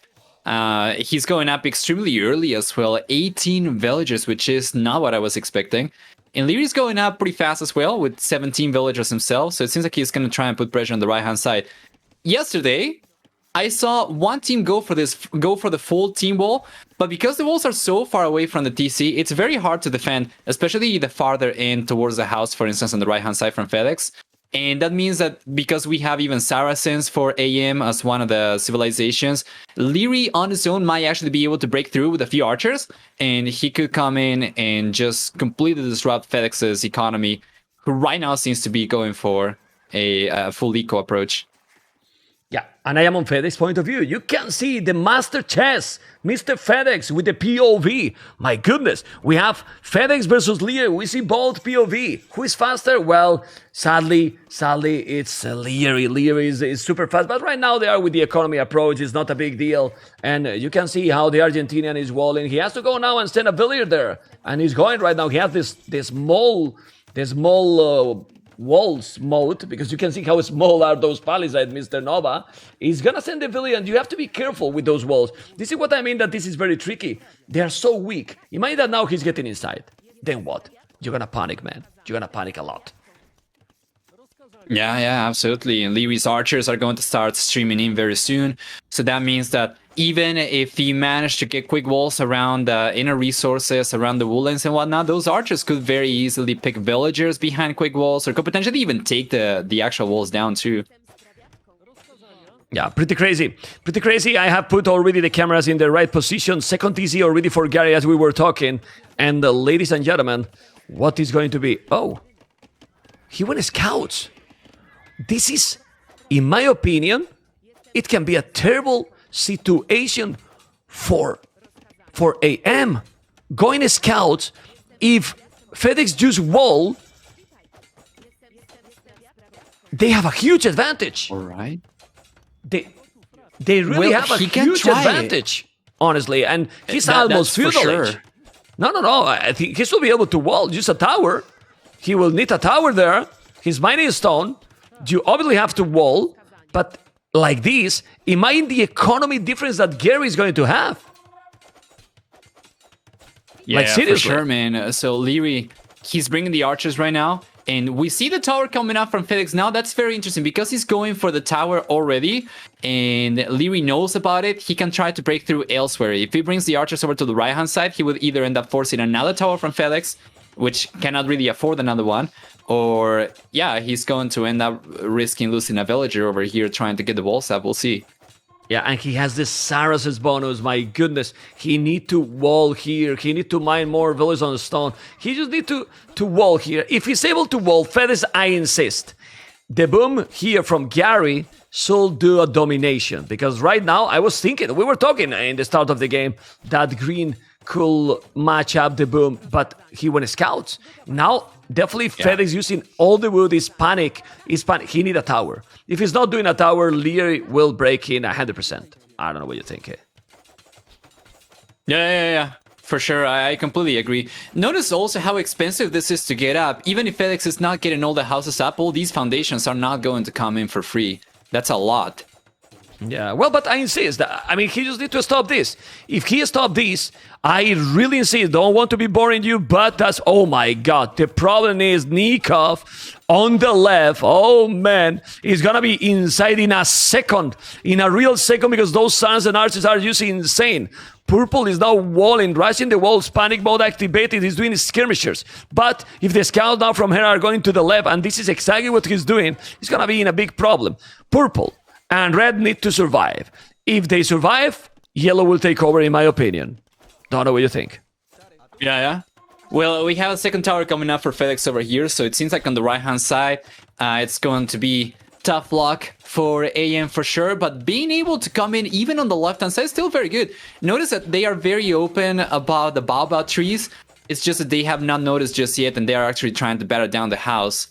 B: He's going up extremely early as well. 18 villagers, which is not what I was expecting. And Leary's going up pretty fast as well with 17 villagers himself. So it seems like he's going to try and put pressure on the right-hand side. Yesterday, I saw one team go for the full team wall, but because the walls are so far away from the TC, it's very hard to defend, especially the farther in towards the house, for instance, on the right-hand side from FedEx. And that means that because we have even Saracens for AM as one of the civilizations, Leary on his own might actually be able to break through with a few archers, and he could come in and just completely disrupt FedEx's economy, who right now seems to be going for a full eco approach.
A: Yeah, and I am on FedEx point of view. You can see the master chess, Mr. FedEx with the POV. My goodness, we have FedEx versus Lear. We see both POV. Who is faster? Well, sadly, it's Lear. Lear is super fast, but right now they are with the economy approach. It's not a big deal, and you can see how the Argentinian is walling. He has to go now and send a villager there, and he's going right now. He has this small walls mode, because you can see how small are those palisades, Mr. Nova, is gonna send the villain. You have to be careful with those walls. This is what I mean, that this is very tricky. They are so weak. Imagine that now he's getting inside. Then what? You're gonna panic, man. You're gonna panic a lot.
B: Yeah, absolutely. And Leary's archers are going to start streaming in very soon. So that means that even if he managed to get quick walls around the inner resources, around the woodlands and whatnot, those archers could very easily pick villagers behind quick walls, or could potentially even take the actual walls down too.
A: Yeah, pretty crazy. Pretty crazy. I have put already the cameras in the right position. Second TC already for Gary as we were talking. And ladies and gentlemen, what is going to be? Oh, he went scouts. This is, in my opinion, it can be a terrible situation for AM. Going scouts, if FedEx just wall, they have a huge advantage.
B: All right.
A: They really have a huge advantage, honestly. And he's almost feudal age. No. I think he should be able to wall, use a tower. He will need a tower there. He's mining stone. You obviously have to wall, but like this, imagine the economy difference that Gary is going to have.
B: Yeah, like, seriously. For sure, man. So Leary, he's bringing the archers right now, and we see the tower coming up from FedEx now. That's very interesting because he's going for the tower already, and Leary knows about it. He can try to break through elsewhere. If he brings the archers over to the right-hand side, he would either end up forcing another tower from FedEx, which cannot really afford another one, or, yeah, he's going to end up risking losing a villager over here trying to get the walls up. We'll see.
A: Yeah, and he has this Saracens bonus. My goodness. He need to wall here. He need to mine more villages on the stone. He just need to wall here. If he's able to wall, FedEx, I insist. The boom here from Gary should do a domination. Because right now, I was thinking, we were talking in the start of the game, that green could match up the boom, but he went scouts. Now, definitely FedEx using all the wood is panic. He need a tower. If he's not doing a tower, Leary will break in 100%. I don't know what you think.
B: Yeah. For sure, I completely agree. Notice also how expensive this is to get up. Even if FedEx is not getting all the houses up, all these foundations are not going to come in for free. That's a lot.
A: Yeah, well, but I insist. I mean, he just need to stop this. If he stop this, I really insist. Don't want to be boring you, but that's, oh my God. The problem is Nikov on the left. Oh man, he's gonna be inside in a second, in a real second, because those Suns and Archers are using insane. Purple is now walling, rushing the walls, panic mode activated, he's doing skirmishers. But if the scouts now from here are going to the left, and this is exactly what he's doing, he's gonna be in a big problem. Purple and red need to survive. If they survive, yellow will take over, in my opinion. Don't know what you think.
B: Yeah. Well, we have a second tower coming up for FedEx over here, so it seems like on the right-hand side, it's going to be tough luck for AM for sure, but being able to come in even on the left-hand side is still very good. Notice that they are very open about the baobab trees. It's just that they have not noticed just yet, and they are actually trying to batter down the house.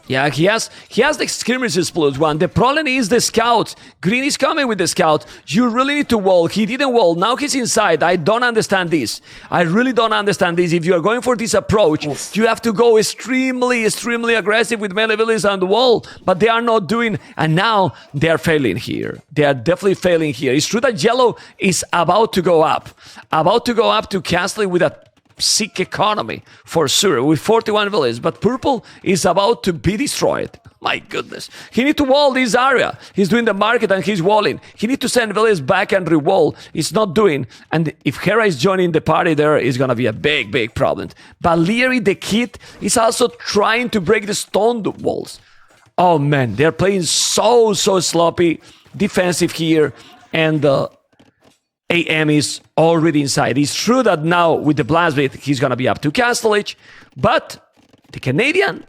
A: Yeah, he has the skirmishes +1. The problem is the scouts. Green is coming with the scout. You really need to wall. He didn't wall. Now he's inside. I don't understand this. I really don't understand this. If you are going for this approach, you have to go extremely aggressive with melee villages on the wall. But they are not doing, and now they are failing here. They are definitely failing here. It's true that yellow is about to go up to Castle with a sick economy for sure with 41 villages, but purple is about to be destroyed. My goodness, he need to wall this area. He's doing the market and he's walling. He need to send villages back and re-wall. He's not doing, and if Hera is joining the party, there is gonna be a big problem. But Leary the kid is also trying to break the stone walls. Oh man, they're playing so sloppy defensive here, and AM is already inside. It's true that now with the Blastblade, he's going to be up to Castle Age, but the Canadian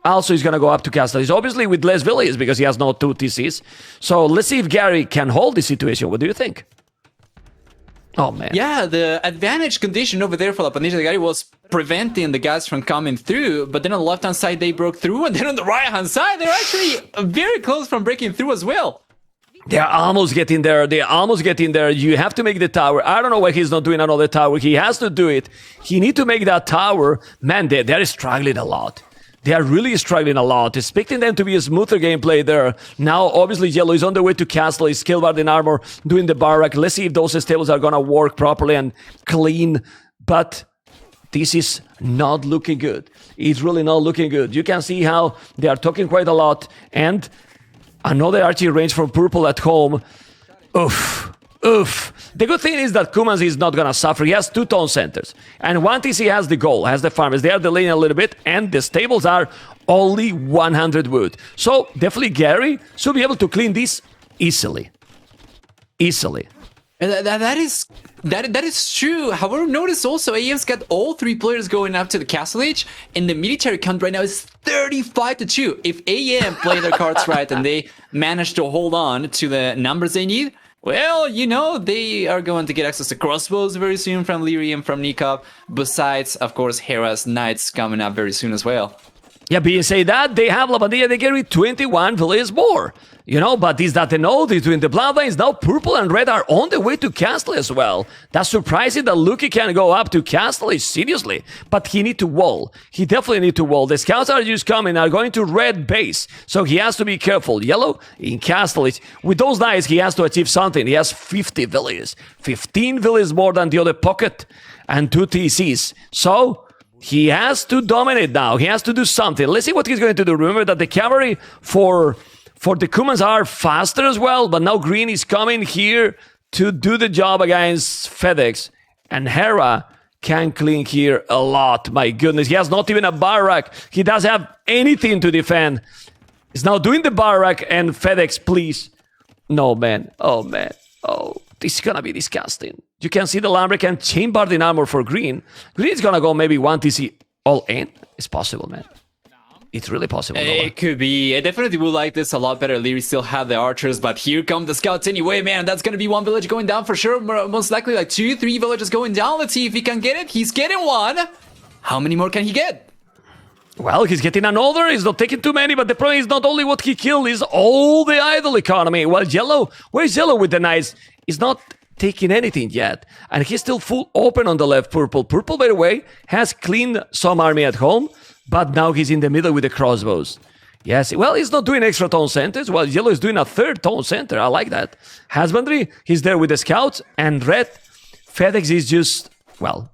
A: also is going to go up to Castle Age, obviously with less villages because he has no 2 TCs. So let's see if Gary can hold this situation. What do you think? Oh, man.
B: Yeah, the advantage condition over there for the Pandilla Gary was preventing the guys from coming through, but then on the left-hand side, they broke through, and then on the right-hand side, they're actually very close from breaking through as well.
A: They're almost getting there. You have to make the tower. I don't know why he's not doing another tower. He has to do it. He need to make that tower. Man, they're struggling a lot. They are really struggling a lot, expecting them to be a smoother gameplay there. Now, obviously, Yellow is on the way to Castle. He's Skillbard in armor, doing the barrack. Let's see if those stables are gonna work properly and clean. But this is not looking good. It's really not looking good. You can see how they are talking quite a lot. And another archery range from Purple at home. Oof. Oof. The good thing is that Kumans is not gonna suffer. He has 2 tone centers. And one TC has the goal, has the farmers. They are delaying a little bit, and the stables are only 100 wood. So definitely Gary should be able to clean this easily. Easily.
B: And that is true. However, notice also AM's got all 3 players going up to the Castle Age, and the military count right now is 35-2. If AM play their cards right and they manage to hold on to the numbers they need, well, you know, they are going to get access to crossbows very soon from Leary and from Nikov. Besides, of course, Hera's Knights coming up very soon as well.
A: Yeah, being said that, they have La Pandilla, they carry 21 villages more. You know, but is that the node between the Bloodlines? Now Purple and Red are on the way to Castle as well. That's surprising that Luki can go up to Castle, seriously. But he need to wall. He definitely need to wall. The scouts are just coming, are going to Red base. So he has to be careful. Yellow in Castle. With those knights, he has to achieve something. He has 50 villages. 15 villages more than the other pocket. And 2 TCs. So he has to dominate now. He has to do something. Let's see what he's going to do. Remember that the cavalry for the Kumans are faster as well, but now Green is coming here to do the job against FedEx. And Hera can clean here a lot. My goodness, he has not even a barrack. He doesn't have anything to defend. He's now doing the barrack, and FedEx, please. No, man. Oh, man. Oh, this is gonna be disgusting. You can see the Lambrecht and Chainbard in armor for Green. Green is gonna go maybe 1 TC all in. It's possible, man. It's really possible.
B: It could be. I definitely would like this a lot better. Leary still have the archers, but here come the scouts anyway, man. That's going to be 1 village going down for sure. Most likely like 2, 3 villages going down. Let's see if he can get it. He's getting 1. How many more can he get?
A: Well, he's getting another. He's not taking too many, but the problem is not only what he killed, is all the idle economy. Well, Yellow, where's Yellow with the knights? He's not taking anything yet. And he's still full open on the left, Purple. Purple, by the way, has cleaned some army at home. But now he's in the middle with the crossbows. Yes, well, he's not doing extra tone centers. Well, Yellow is doing a 3rd tone center. I like that. Husbandry, he's there with the scouts. And Red, FedEx is just, well,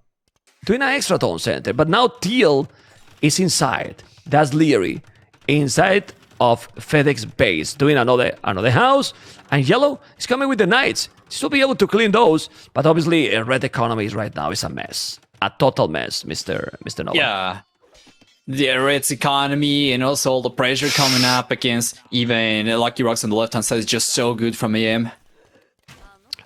A: doing an extra tone center. But now Teal is inside. That's Leary. Inside of FedEx base. Doing another house. And Yellow is coming with the Knights. She'll be able to clean those. But obviously, Red economy right now is a mess. A total mess, Mr. Nova.
B: Yeah. The Red's economy and also all the pressure coming up against even Lucky Rocks on the left-hand side is just so good from AM.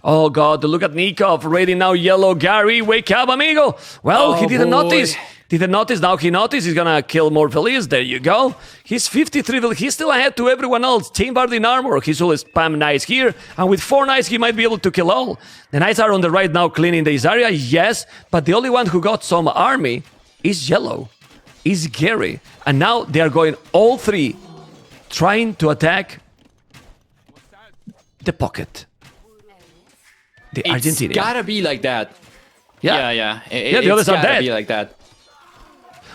A: Oh god, look at Nikov raiding now Yellow. Gary, wake up, amigo! Well, he didn't notice. Didn't notice, now he noticed. He's gonna kill more villages. There you go. He's 53 villages. He's still ahead to everyone else. Chainbard in armor. He's will spam knights here. And with 4 knights, he might be able to kill all. The knights are on the right now cleaning this area, yes. But the only one who got some army is Yellow. Is Gary. And now they are going all 3 trying to attack the pocket. The Argentinian.
B: It's gotta be like that.
A: Yeah.
B: The
A: others are dead.
B: Be like that.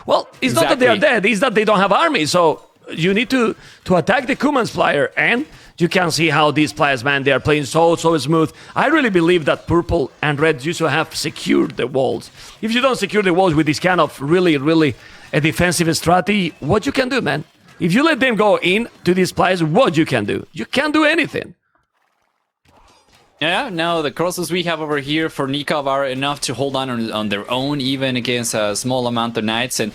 A: Well, it's not that they are dead, it's that they don't have army. So you need to attack the Kumans player. And you can see how these players, man, they are playing so smooth. I really believe that Purple and Red used to have secured the walls. If you don't secure the walls with this kind of really a defensive strategy, what you can do, man? If you let them go in to these players, what you can do? You can't do anything.
B: Yeah, now the crosses we have over here for Nikov are enough to hold on their own, even against a small amount of knights. And,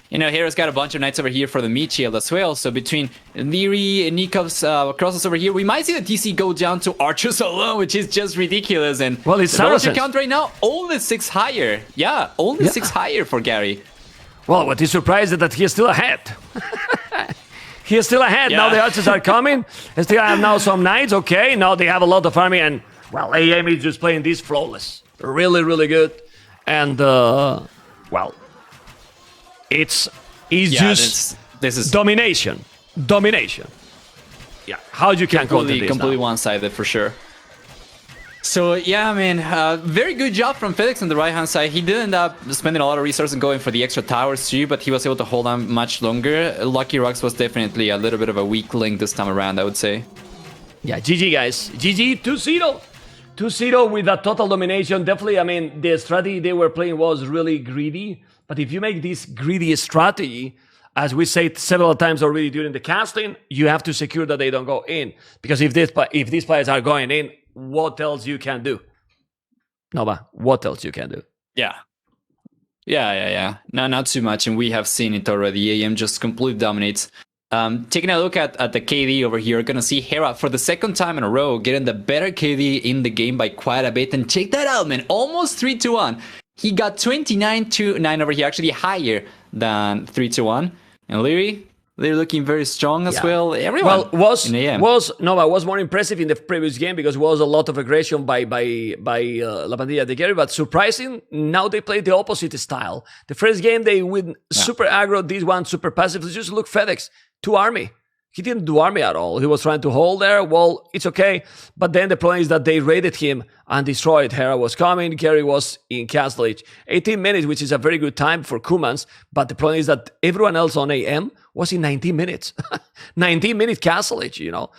B: you know, Hera's got a bunch of knights over here for the meat shield as well. So between Leary and Nikov's crosses over here, we might see the TC go down to archers alone, which is just ridiculous. And
A: well, it's
B: the villager
A: Saracens.
B: count right now, only 6 higher. Yeah, only 6 higher for Gary.
A: Well, what is surprised is that he is still ahead. He is still ahead. Now the archers are coming. They still have now some knights. Okay, now they have a lot of army. And, well, AM is just playing this flawless. Really good. And, well, it's just
B: this is
A: domination. Yeah, how you can counter this
B: completely
A: now?
B: one-sided for sure. So yeah, man, very good job from Felix on the right-hand side. He did end up spending a lot of resources going for the extra towers too, but he was able to hold on much longer. Lucky Rocks was definitely a little bit of a weak link this time around, I would say.
A: Yeah, GG guys. GG 2-0. 2-0 with a total domination. Definitely, I mean, the strategy they were playing was really greedy. But if you make this greedy strategy, as we said several times already during the casting, you have to secure that they don't go in. Because if these players are going in, what else you can do? Nova, what else you can do?
B: Yeah. No, not too much, and we have seen it already. AM just completely dominates. Taking a look at the KD over here, gonna see Hera for the second time in a row getting the better KD in the game by quite a bit. And check that out, man, almost 3-1. He got 29-9 over here, actually higher than 3-1. And Leary, they're looking very strong as well. Everyone
A: was more impressive in the previous game because it was a lot of aggression by La Pandilla de Gary, but surprising, now they play the opposite style. The first game they win super aggro, this one super passive. Just look FedEx, 2 army. He didn't do army at all. He was trying to hold there. Well, it's okay. But then the problem is that they raided him and destroyed. Hera was coming. Gary was in Castle Age. 18 minutes, which is a very good time for Kumans. But the problem is that everyone else on AM was in 19 minutes. 19-minute Castle Age, you know.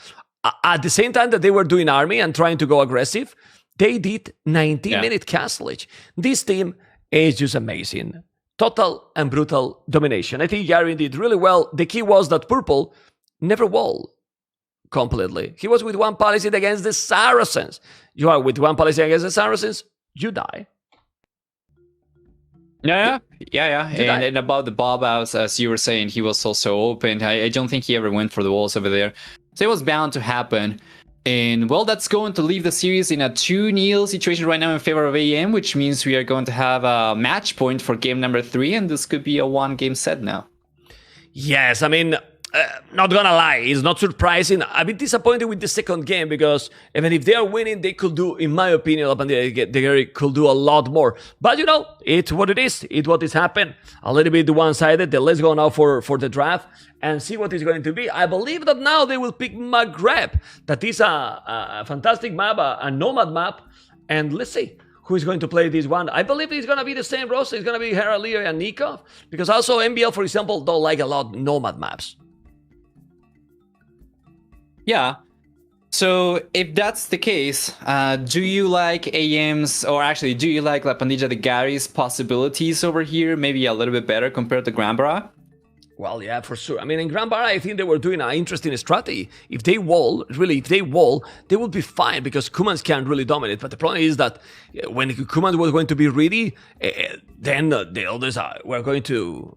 A: At the same time that they were doing army and trying to go aggressive, they did 19-minute Castle Age. This team is just amazing. Total and brutal domination. I think Gary did really well. The key was that Purple never wall completely. He was with one policy against the Saracens. You are with one policy against the Saracens, you die.
B: Yeah. And about the Bob House, as you were saying, he was also open. I don't think he ever went for the walls over there. So it was bound to happen. And well, that's going to leave the series in a 2-0 situation right now in favor of AM, which means we are going to have a match point for game number 3, and this could be a 1-game set now.
A: Yes, I mean, not gonna lie, it's not surprising. I'm a bit disappointed with the second game because even if they are winning, they could do, in my opinion, they could do a lot more. But you know, it's what it is. It's what is happened. A little bit one-sided. Let's go now for the draft and see what is going to be. I believe that now they will pick Maghreb. That is a fantastic map, a nomad map. And let's see who is going to play this one. I believe it's going to be the same roster. It's going to be Hera, Leo, and Nikov. Because also NBL, for example, don't like a lot nomad maps.
B: Yeah. So if that's the case, do you like AM's, or actually, do you like La Pandilla de Gary's possibilities over here? Maybe a little bit better compared to Granbara?
A: Well, yeah, for sure. I mean, in Granbara, I think they were doing an interesting strategy. If they wall, they will be fine because Kumans can't really dominate. But the problem is that when Kumans was going to be ready, then the others were going to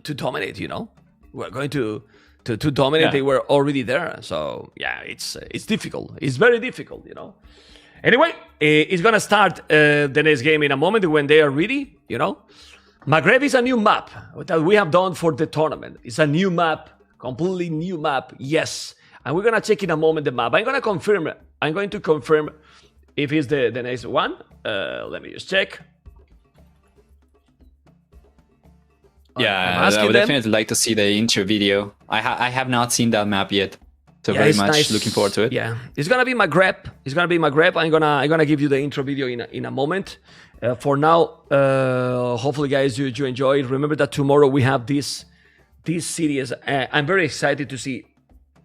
A: dominate, you know? We're going to dominate. Yeah. They were already there. So, yeah, it's difficult. It's very difficult, you know? Anyway, it's going to start the next game in a moment when they are ready, you know? Maghreb is a new map that we have done for the tournament. It's a new map, completely new map, yes. And we're going to check in a moment the map. I'm going to confirm if it's the next one. Let me just check.
B: Yeah, I would definitely like to see the intro video. I have not seen that map yet. So very much looking forward to it.
A: Yeah, it's gonna be Maghreb. I'm gonna give you the intro video in a moment. For now, hopefully, guys, you enjoy it. Remember that tomorrow we have this series. I'm very excited to see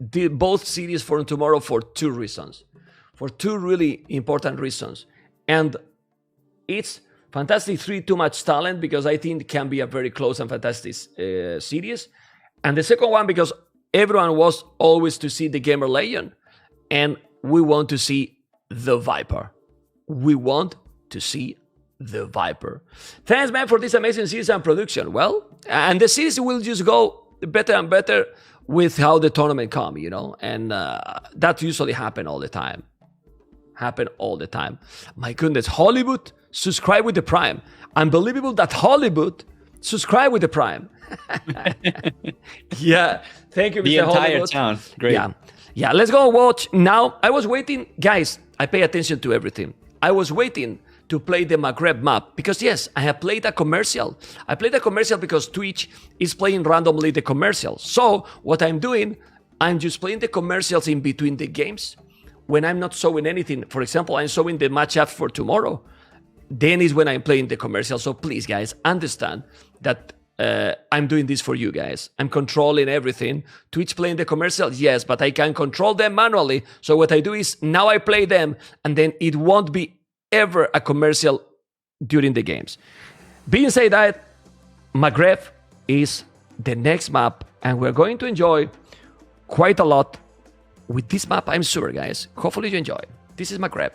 A: both series for tomorrow for 2 reasons, for 2 really important reasons, and it's Fantastic 3 too much talent because I think it can be a very close and fantastic series, and the second one because everyone was always to see the Gamer Legion, and we want to see the Viper. We want to see the Viper. Thanks, man, for this amazing series and production. Well, and the series will just go better and better with how the tournament come, you know, and that usually happen all the time. My goodness, Hollywood, subscribe with the Prime. Unbelievable that Hollywood subscribe with the Prime. Yeah, thank you, Mr.
B: The entire
A: Hollywood.
B: town. Great.
A: Yeah, let's go watch now. I was waiting, guys, I pay attention to everything. I was waiting to play the Maghreb map because yes, I have played a commercial. I played a commercial because Twitch is playing randomly the commercials. So what I'm doing, I'm just playing the commercials in between the games when I'm not showing anything, for example, I'm showing the matchup for tomorrow, then is when I'm playing the commercial. So please, guys, understand that I'm doing this for you guys. I'm controlling everything. Twitch playing the commercials, yes, but I can control them manually. So what I do is now I play them, and then it won't be ever a commercial during the games. Being said that, Maghreb is the next map, and we're going to enjoy quite a lot with this map, I'm sure, guys. Hopefully you enjoy. This is Maghreb.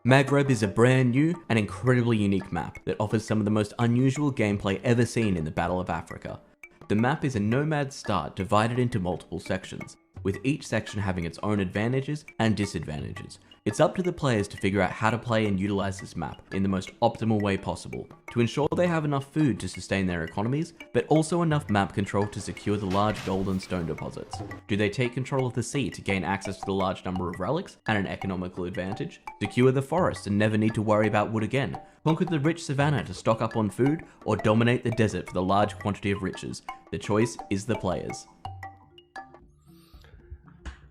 C: Maghreb is a brand new and incredibly unique map that offers some of the most unusual gameplay ever seen in the Battle of Africa. The map is a nomad start divided into multiple sections, with each section having its own advantages and disadvantages. It's up to the players to figure out how to play and utilize this map in the most optimal way possible, to ensure they have enough food to sustain their economies, but also enough map control to secure the large gold and stone deposits. Do they take control of the sea to gain access to the large number of relics and an economical advantage? Secure the forest and never need to worry about wood again? Conquer the rich savannah to stock up on food, or dominate the desert for the large quantity of riches? The choice is the players.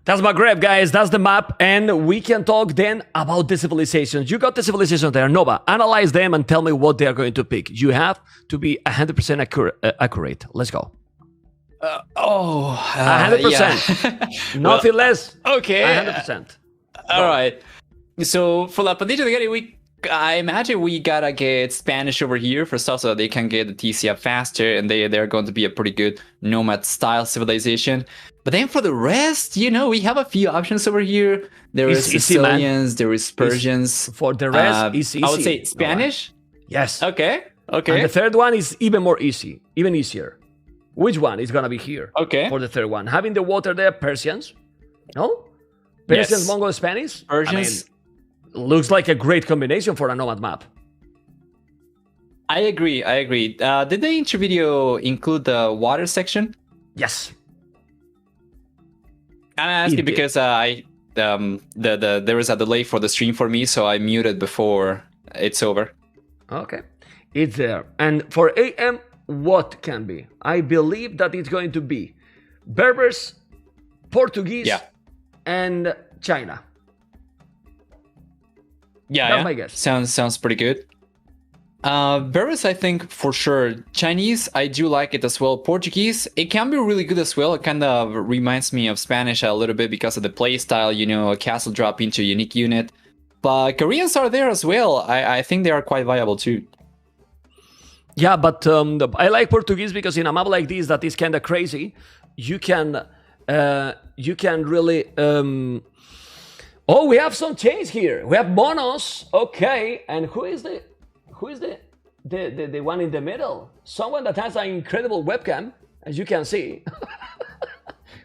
A: That's Maghreb, guys. That's the map. And we can talk then about the civilizations. You got the civilizations there. Nova, analyze them and tell me what they are going to pick. You have to be 100% accurate. Let's go. 100%.
B: Yeah.
A: Nothing less.
B: Okay.
A: 100%.
B: All right. So for La Pandilla, I imagine we gotta get Spanish over here first off, so they can get the TC up faster, and they're going to be a pretty good nomad style civilization. But then for the rest, we have a few options over here. There is Sicilians, there is Persians.
A: For the rest, it's easy.
B: I would say Spanish.
A: Yes.
B: Okay.
A: And the third one is even more easy, even easier. Which one is gonna be here?
B: Okay.
A: For the third one, having the water there, Persians. No. Persians,
B: Yes.
A: Mongol, Spanish.
B: Persians.
A: Looks like a great combination for a nomad map.
B: I agree. Did the intro video include the water section?
A: Yes.
B: I'm asking because there was a delay for the stream for me, so I muted before it's over.
A: Okay. It's there. And for AM, what can be? I believe that it's going to be Berbers, Portuguese, and China. That's my guess.
B: Sounds pretty good. Berbers, I think for sure. Chinese, I do like it as well. Portuguese, it can be really good as well. It kind of reminds me of Spanish a little bit because of the play style, a castle drop into a unique unit. But Koreans are there as well. I think they are quite viable too.
A: Yeah, but I like Portuguese because in a map like this that is kind of crazy, you can really... Oh, we have some change here. We have Monos. Okay, and who is the one in the middle? Someone that has an incredible webcam, as you can see.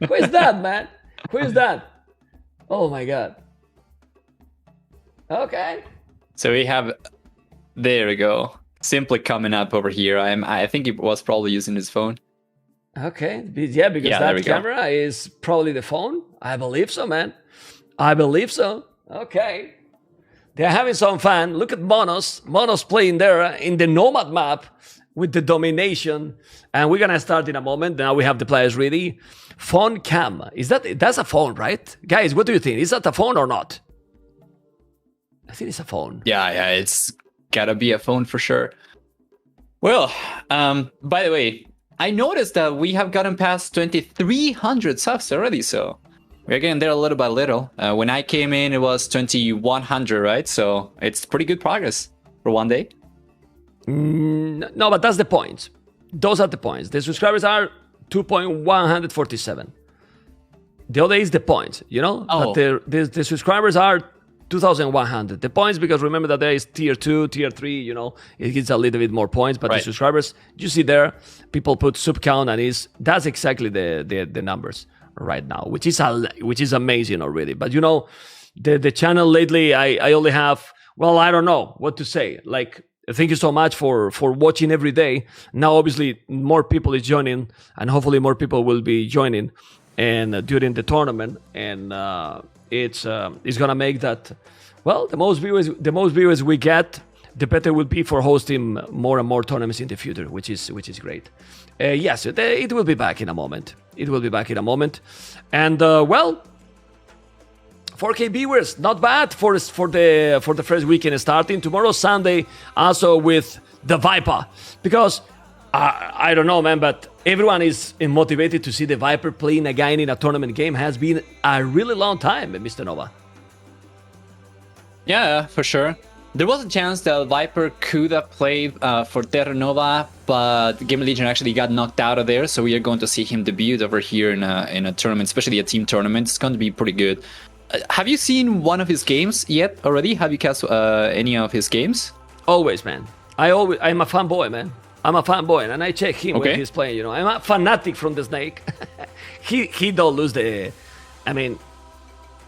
A: Who is that, man? Who is that? Oh my god. Okay.
B: So we have, there we go. Simply coming up over here. I think he was probably using his phone.
A: Okay, yeah, because that camera is probably the phone. I believe so, man. I believe so. Okay. They're having some fun. Look at Monos. Monos playing there in the Nomad map with the domination. And we're going to start in a moment. Now we have the players ready. Phone cam. That's a phone, right? Guys, what do you think? Is that a phone or not? I think it's a phone.
B: Yeah, it's gotta be a phone for sure. Well, by the way, I noticed that we have gotten past 2,300 subs already, so we're getting there little by little. When I came in, it was 2,100, right? So it's pretty good progress for one day.
A: No, but that's the point. Those are the points. The subscribers are 2,147. The other is the points,
B: Oh.
A: But the subscribers are 2,100. The points, because remember that there is tier 2, tier 3, it gives a little bit more points, but the subscribers, you see there, people put sub count, and that's exactly the numbers right now, which is amazing already. But the channel lately, I only have, I don't know what to say. Like, thank you so much for watching every day. Now, obviously, more people is joining, and hopefully more people will be joining and during the tournament, and it's gonna make that, the most viewers we get the better will be for hosting more and more tournaments in the future, which is great. Yes, it will be back in a moment. It will be back in a moment. And well, 4K viewers, not bad for the first weekend starting. Tomorrow, Sunday, also with the Viper. Because, I don't know, man, but everyone is motivated to see the Viper playing again in a tournament game. Has been a really long time, Mr. Nova.
B: Yeah, for sure. There was a chance that Viper could have played for Terra Nova, but Game Legion actually got knocked out of there, so we are going to see him debut over here in a tournament, especially a team tournament. It's going to be pretty good. Have you seen one of his games yet already? Have you cast any of his games?
A: Always, man. I'm a fanboy, man. I'm a fanboy, and I check him when he's playing. You know, I'm a fanatic from the Snake. he don't lose the. I mean,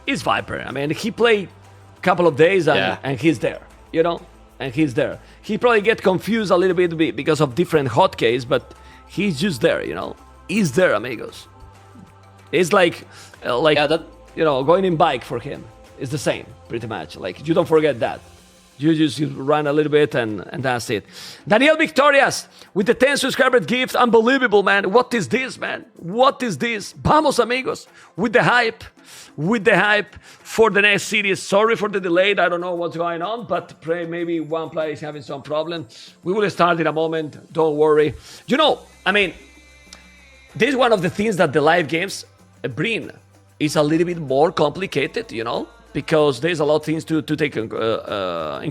A: he's Viper. I mean, he played a couple of days and he's there. You know, and he's there. He probably get confused a little bit because of different hotkeys, but he's just there. You know, he's there, amigos. It's like you know, going in bike for him is the same, pretty much. Like, you don't forget that. You just run a little bit and that's it. Daniel Victorias with the 10 subscriber gift. Unbelievable, man. What is this, man? What is this? Vamos, amigos. With the hype for the next series. Sorry for the delay. I don't know what's going on, but pray maybe one player is having some problem. We will start in a moment. Don't worry. You know, I mean, this is one of the things that the live games bring. It's a little bit more complicated, you know, because there's a lot of things to take in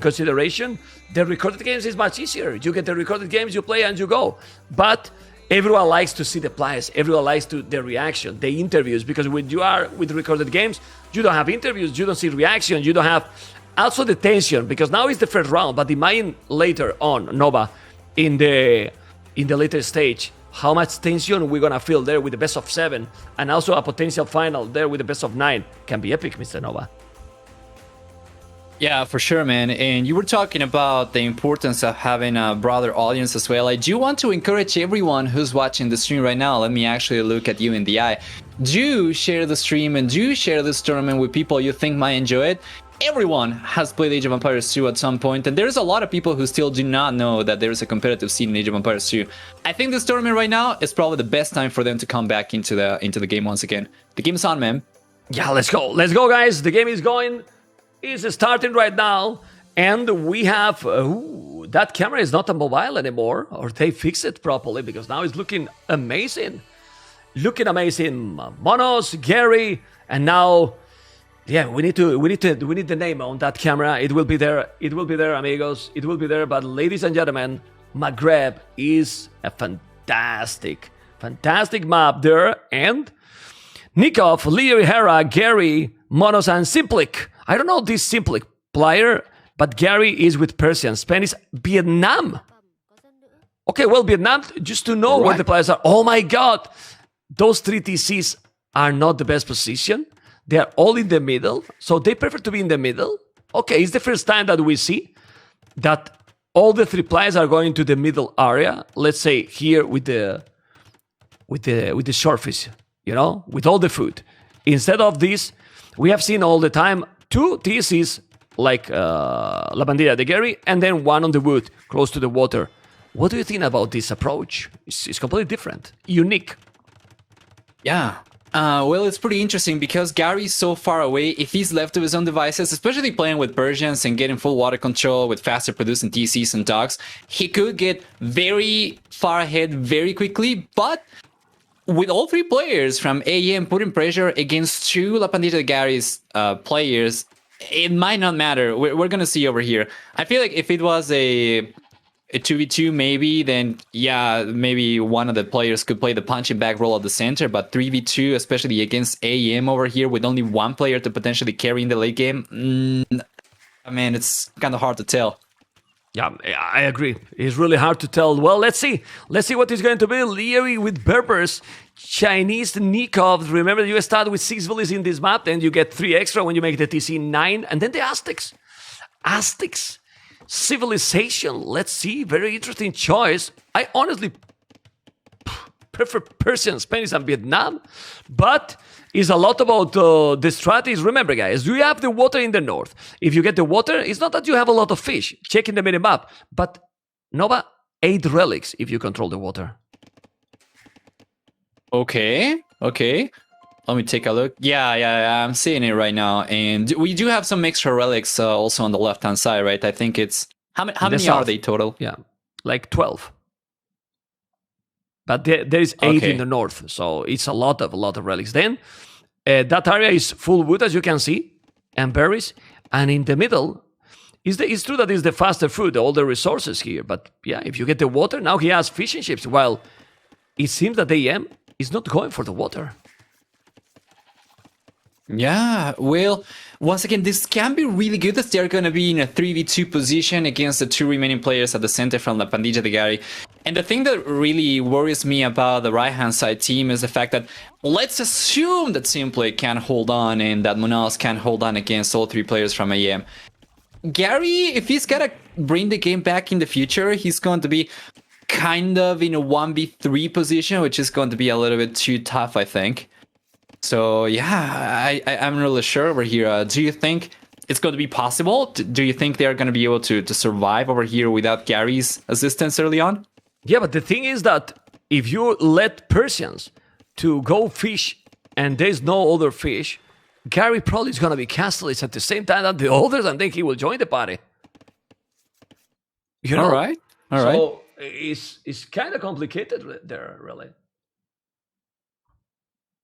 A: consideration. The recorded games is much easier. You get the recorded games, you play and you go. But everyone likes to see the players. Everyone likes the reaction, the interviews, because when you are with recorded games, you don't have interviews, you don't see reaction, you don't have also the tension, because now it's the first round, but imagine later on, Nova, in the later stage, how much tension we're gonna feel there with the best of 7, and also a potential final there with the best of 9. Can be epic, Mr. Nova.
B: Yeah, for sure, man. And you were talking about the importance of having a broader audience as well. I do want to encourage everyone who's watching the stream right now. Let me actually look at you in the eye. Do share the stream and do share this tournament with people you think might enjoy it. Everyone has played Age of Empires 2 at some point, and there's a lot of people who still do not know that there's a competitive scene in Age of Empires 2. I think this tournament right now is probably the best time for them to come back into the game once again. The game's on, man.
A: Yeah, let's go, guys. The game is going. It's starting right now, and we have that camera is not a mobile anymore, or they fix it properly because now it's looking amazing. Monos, Gary, and now. Yeah, we need the name on that camera. It will be there, amigos. It will be there. But ladies and gentlemen, Maghreb is a fantastic map there. And Nikov, Leo Hera, Gary, Monos, and Simplik. I don't know this Simplik player, but Gary is with Persian, Spanish, Vietnam. Okay, well, Vietnam, just to know where the players are. Oh my God, those 3 TCs are not the best position. They are all in the middle, so they prefer to be in the middle. Okay, it's the first time that we see that all the 3 players are going to the middle area. Let's say here with the shellfish, you know, with all the food. Instead of this, we have seen all the time 2 TCs like La Pandilla de Gary, and then 1 on the wood close to the water. What do you think about this approach? It's completely different, unique.
B: Yeah. Well, it's pretty interesting because Gary's so far away. If he's left to his own devices, especially playing with Persians and getting full water control with faster producing TCs and dogs, he could get very far ahead very quickly. But with all 3 players from AM putting pressure against 2 La Pandilla de Gary's players, it might not matter. We're going to see over here. I feel like if it was a 2v2 maybe, then yeah, maybe one of the players could play the punching bag role at the center, but 3v2, especially against AM over here with only 1 player to potentially carry in the late game, I mean, it's kind of hard to tell.
A: Yeah, I agree. It's really hard to tell. Well, let's see. Let's see what is going to be. Leary with Berbers, Chinese Nikov. Remember, you start with 6 villages in this map, then you get 3 extra when you make the TC 9, and then the Aztecs. Civilization, let's see, very interesting choice. I honestly, Persian, Spanish, and Vietnam, but it's a lot about the strategies. Remember, guys, you have the water in the north. If you get the water, it's not that you have a lot of fish. Check in the minimap, but Nova 8 relics if you control the water.
B: Okay. Let me take a look. Yeah, I'm seeing it right now. And we do have some extra relics also on the left-hand side, right? I think it's... How many are they total?
A: Yeah, like 12. But there is 8 in the north, so it's a lot of relics. Then that area is full wood, as you can see, and berries. And in the middle, it's true that it's the faster food, all the resources here. But yeah, if you get the water, now he has fishing ships. While it seems that AM is not going for the water.
B: Yeah, well, once again, this can be really good as they're going to be in a 3v2 position against the 2 remaining players at the center from La Pandilla de Gary. And the thing that really worries me about the right-hand side team is the fact that let's assume that Simple can hold on and that Munoz can hold on against all 3 players from AM. Gary, if he's got to bring the game back in the future, he's going to be kind of in a 1v3 position, which is going to be a little bit too tough, I think. So yeah, I'm really sure over here. Do you think it's going to be possible? Do you think they're going to be able to survive over here without Gary's assistance early on?
A: Yeah, but the thing is that if you let Persians to go fish and there's no other fish, Gary probably is going to be castless at the same time that the others, and then he will join the party. You know?
B: All right.
A: So it's kind of complicated there, really.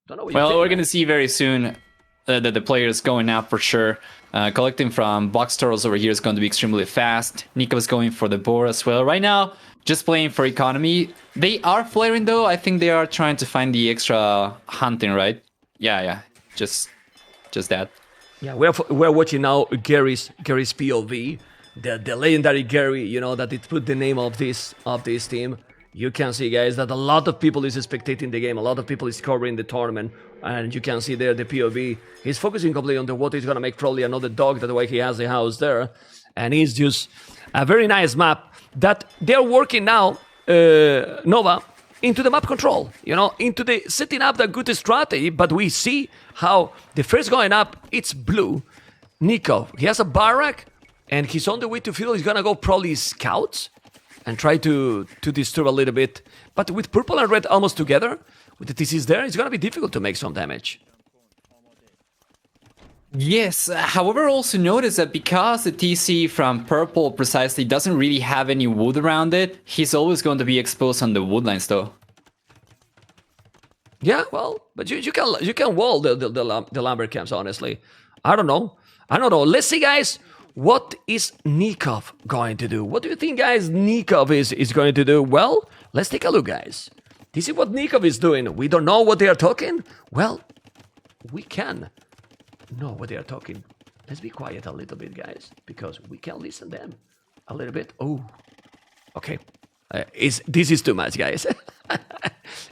B: Well, we're going to see very soon that the players going out for sure. Collecting from box turtles over here is going to be extremely fast. Nico's going for the boar as well. Right now, just playing for economy. They are flaring though. I think they are trying to find the extra hunting, right? Yeah. Just that.
A: Yeah, we're watching now Gary's POV, the legendary Gary. You know that it put the name of this team. You can see, guys, that a lot of people is spectating the game. A lot of people is covering the tournament. And you can see there the POV. He's focusing completely on the water. He's going to make probably another dog. That's why he has the house there. And it's just a very nice map that they're working now, Nova, into the map control. You know, into the setting up the good strategy. But we see how the first going up, it's blue. Nico, he has a barrack. And he's on the way to field. He's going to go probably scouts. And try to disturb a little bit. But with purple and red almost together, with the TCs there, it's going to be difficult to make some damage.
B: Yes, however, also notice that because the TC from purple precisely doesn't really have any wood around it, he's always going to be exposed on the woodlines though.
A: Yeah, well, but you can wall the lumber camps, honestly. I don't know. Let's see, guys. What is Nikov going to do? What do you think, guys, Nikov is going to do? Well, let's take a look, guys. This is what Nikov is doing. We don't know what they are talking. Well, we can know what they are talking. Let's be quiet a little bit, guys, because we can listen to them a little bit. Oh, okay. This is too much, guys.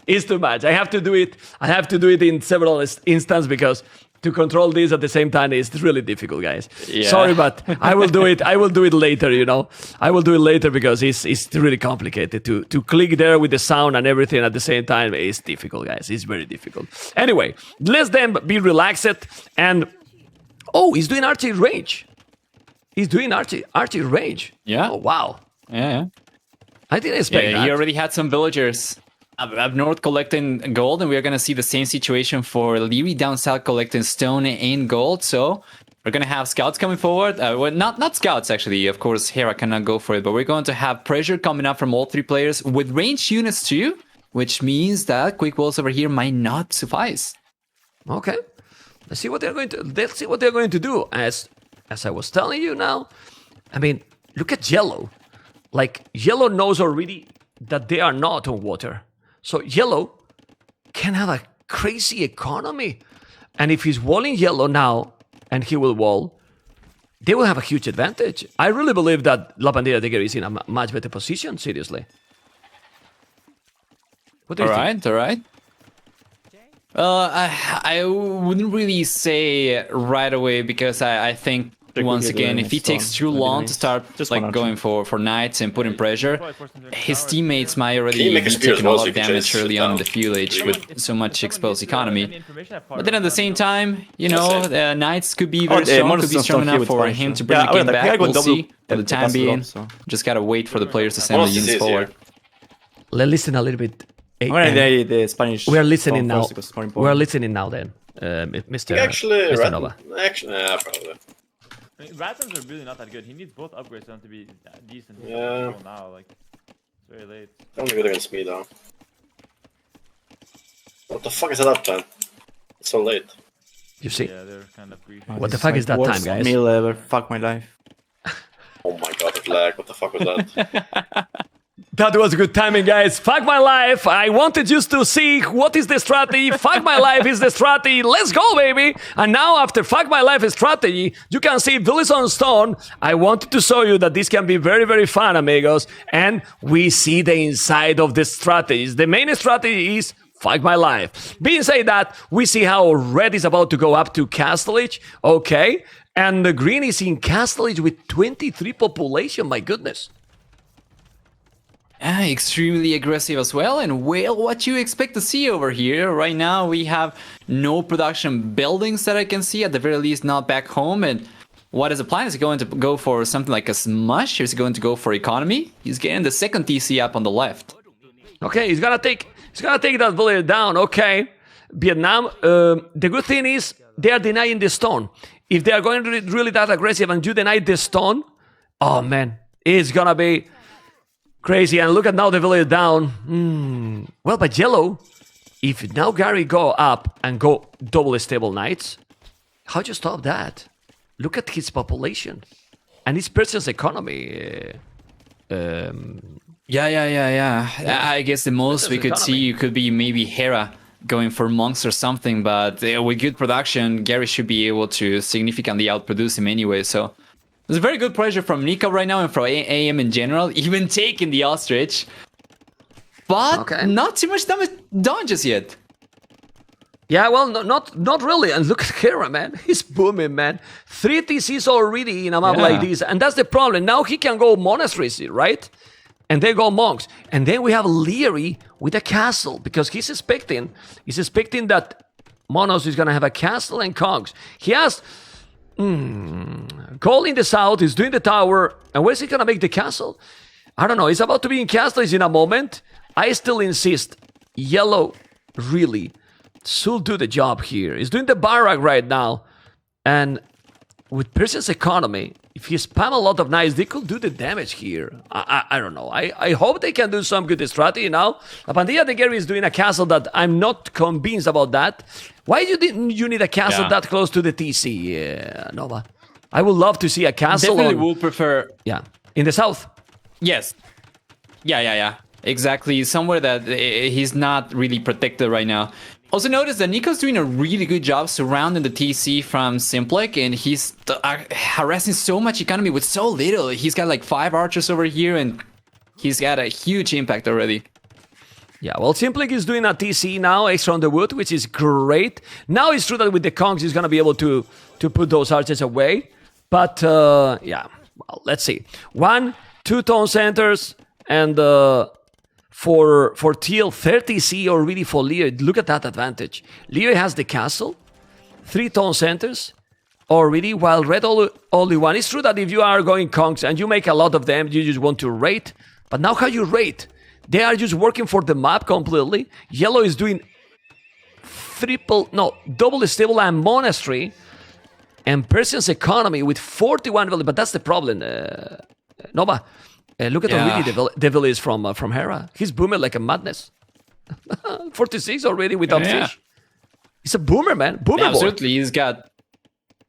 A: It's too much. I have to do it in several instances because to control this at the same time is really difficult, guys. Yeah. Sorry, but I will do it. I will do it later, you know. I will do it later because it's really complicated to click there with the sound and everything at the same time. It's difficult, guys. It's very difficult. Anyway, let them be relaxed. And he's doing archery range. He's doing archery range.
B: Yeah.
A: Oh, wow.
B: Yeah.
A: I didn't expect that.
B: He already had some villagers up north collecting gold, and we're going to see the same situation for Leary down south collecting stone and gold. So we're going to have scouts coming forward. Well, not scouts, actually. Of course, Hera cannot go for it, but we're going to have pressure coming up from all 3 players with ranged units too, which means that quick walls over here might not suffice.
A: Okay. Let's see what they're going to do. As I was telling you now, I mean, look at Yellow. Like, Yellow knows already that they are not on water. So Yellow can have a crazy economy. And if he's walling Yellow now, and he will wall, they will have a huge advantage. I really believe that La Pandilla de Gary is in a much better position, seriously. What do you think?
B: All right. I wouldn't really say right away because I think once again, if he takes too long to start like going for knights and putting pressure, his teammates might already be taking a lot of damage early on in the village with so much exposed economy. But then at the same time, you know, the knights could be very strong, could be strong enough for him to bring the game back. We'll see. For the time being, just gotta wait for the players to send the units forward.
A: Let's listen a little bit.
D: The Spanish.
A: We are listening now. We are listening now then, Mr. Mr. Nova.
E: Actually, probably.
F: I mean, Rattans are really not that good. He needs both upgrades for them to be decent.
E: Yeah.
F: Now, like, it's very late.
E: Don't be good against me though. What the fuck is that uptime? It's so late.
A: You see?
F: Yeah, they're kind of brief.
A: What the fuck is that time, guys?
D: Meal ever. Fuck my life.
E: Oh my god, the lag. What the fuck was that?
A: That was good timing, guys. Fuck my life. I wanted just to see what is the strategy. Fuck my life is the strategy. Let's go, baby. And now after fuck my life is strategy, you can see Village on Stone. I wanted to show you that this can be very, very fun, amigos. And we see the inside of the strategies. The main strategy is fuck my life. Being said that, we see how red is about to go up to Castle Age. Okay. And the green is in Castle Age with 23 population. My goodness.
B: Extremely aggressive as well, and well, what you expect to see over here. Right now we have no production buildings that I can see, at the very least not back home. And what is the plan? Is he going to go for something like a smush, or is he going to go for economy? He's getting the second TC up on the left.
A: Okay, he's gonna take that village down. Okay, Vietnam. The good thing is they are denying the stone. If they are going to be really that aggressive and you deny the stone, oh man, it's gonna be crazy. And look at now the village down. Well, but yellow, if now Gary go up and go double stable knights, how do you stop that? Look at his population and his person's economy.
B: Yeah. I guess the most we could see could be maybe Hera going for monks or something, but with good production, Gary should be able to significantly outproduce him anyway. So there's very good pressure from Nika right now and from AM in general, even taking the ostrich. But not too much damage done just yet.
A: Yeah, well, not really. And look at Hera, man. He's booming, man. 3 TCs already in a map like this. And that's the problem. Now he can go monasteries, right? And they go monks. And then we have Leary with a castle, because he's expecting that Monos is going to have a castle and conks. He has Cole in the south, is doing the tower. And where's he going to make the castle? I don't know. He's about to be in castles in a moment. I still insist. Yellow really should do the job here. He's doing the barrack right now. And with Persian's economy, if he spam a lot of knights, they could do the damage here. I don't know. I hope they can do some good strategy now. Pandilla de Gary is doing a castle that I'm not convinced about that. Why you need a castle that close to the TC, Nova? I would love to see a castle.
B: Definitely would prefer.
A: Yeah, in the south.
B: Yes. Yeah. Exactly. Somewhere that he's not really protected right now. Also notice that Nico's doing a really good job surrounding the TC from Simplek, and he's harassing so much economy with so little. He's got like 5 archers over here, and he's got a huge impact already.
A: Yeah, well, Simplek is doing a TC now, extra on the wood, which is great. Now it's true that with the conks, he's going to be able to put those archers away. But, yeah, well, let's see. 1, 2 tone centers, and for Teal, 30C already for Leo. Look at that advantage. Leo has the castle, 3 tone centers already, while Red only 1. It's true that if you are going conks and you make a lot of them, you just want to rate. But now how you rate? They are just working for the map completely. Yellow is doing double stable and monastery. And Persian's economy with 41 value. But that's the problem, Nova. Look at already the village from Hera. He's booming like a madness. 46 already without fish. He's a boomer, man. Boomer boy.
B: Absolutely. He's got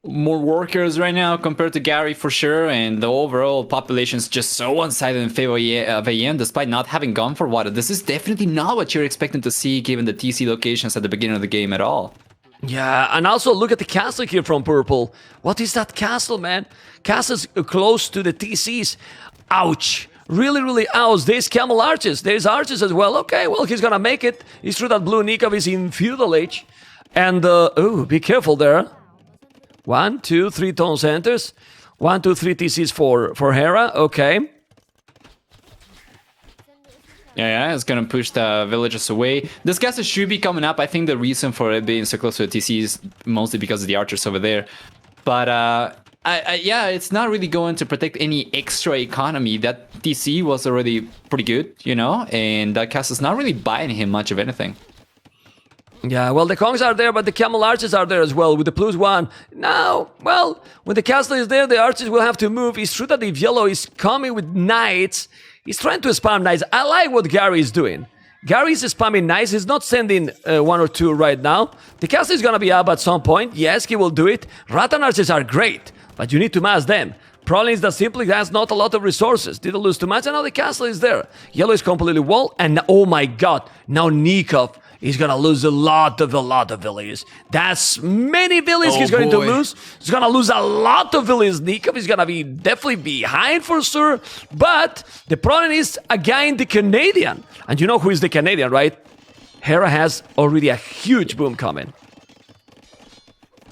B: more workers right now compared to Gary for sure. And the overall population is just so one-sided in favor of AM, despite not having gone for water. This is definitely not what you're expecting to see given the TC locations at the beginning of the game at all.
A: Yeah, and also look at the castle here from Purple. What is that castle, man? Castle's close to the TCs. Ouch. Really, really ouch. There's camel arches. There's arches as well. Okay, well, he's gonna make it. It's true that Blue Nikov is in feudal age. And, be careful there. 1, 2, 3 tone centers. 1, 2, 3 TCs for Hera. Okay.
B: Yeah, it's gonna push the villagers away. This castle should be coming up. I think the reason for it being so close to the TC is mostly because of the archers over there. But yeah, it's not really going to protect any extra economy. That TC was already pretty good, you know, and that castle's not really buying him much of anything.
A: Yeah, well, the Kongs are there, but the Camel Archers are there as well with the +1. Now, well, when the castle is there, the archers will have to move. It's true that if Yellow is coming with knights, he's trying to spam knights. I like what Gary is doing. Gary is spamming knights. He's not sending 1 or 2 right now. The castle is going to be up at some point. Yes, he will do it. Rattan Archers are great, but you need to mass them. Problem is that simply has not a lot of resources. Didn't lose too much, and now the castle is there. Yellow is completely walled, and oh my god, now Nikov is gonna lose a lot of villages. That's many villages he's going to lose. He's gonna lose a lot of villages. Nikov is gonna be definitely behind for sure. But the problem is, again, the Canadian. And you know who is the Canadian, right? Hera has already a huge boom coming.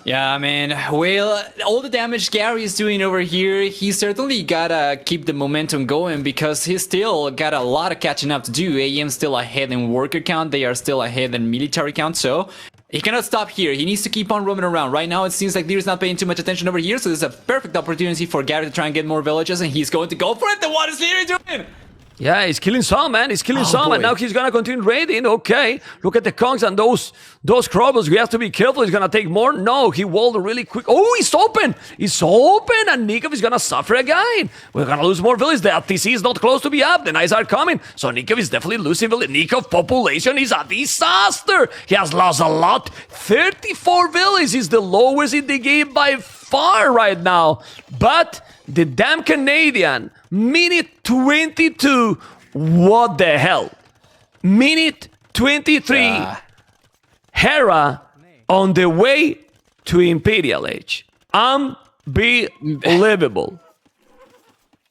B: Yeah, man. Well, all the damage Gary is doing over here, he certainly gotta keep the momentum going because he's still got a lot of catching up to do. AM still ahead in worker count, they are still ahead in military count, so he cannot stop here. He needs to keep on roaming around. Right now, it seems like Lear's not paying too much attention over here, so this is a perfect opportunity for Gary to try and get more villages, and he's going to go for it. Then what is Lear doing?
A: Yeah, he's killing some, man. He's killing some, and now he's gonna continue raiding. Okay, look at the Kongs and those Krobos. We have to be careful. He's gonna take more. No, he walled really quick. Oh, he's open. He's open, and Nikov is gonna suffer again. We're gonna lose more villages. The TC is not close to be up. The knights are coming, so Nikov is definitely losing village. Nikov population is a disaster. He has lost a lot. 34 villages is the lowest in the game by far right now. But the damn Canadian, minute 22, what the hell? Minute 23, Hera on the way to Imperial Age. Unbelievable.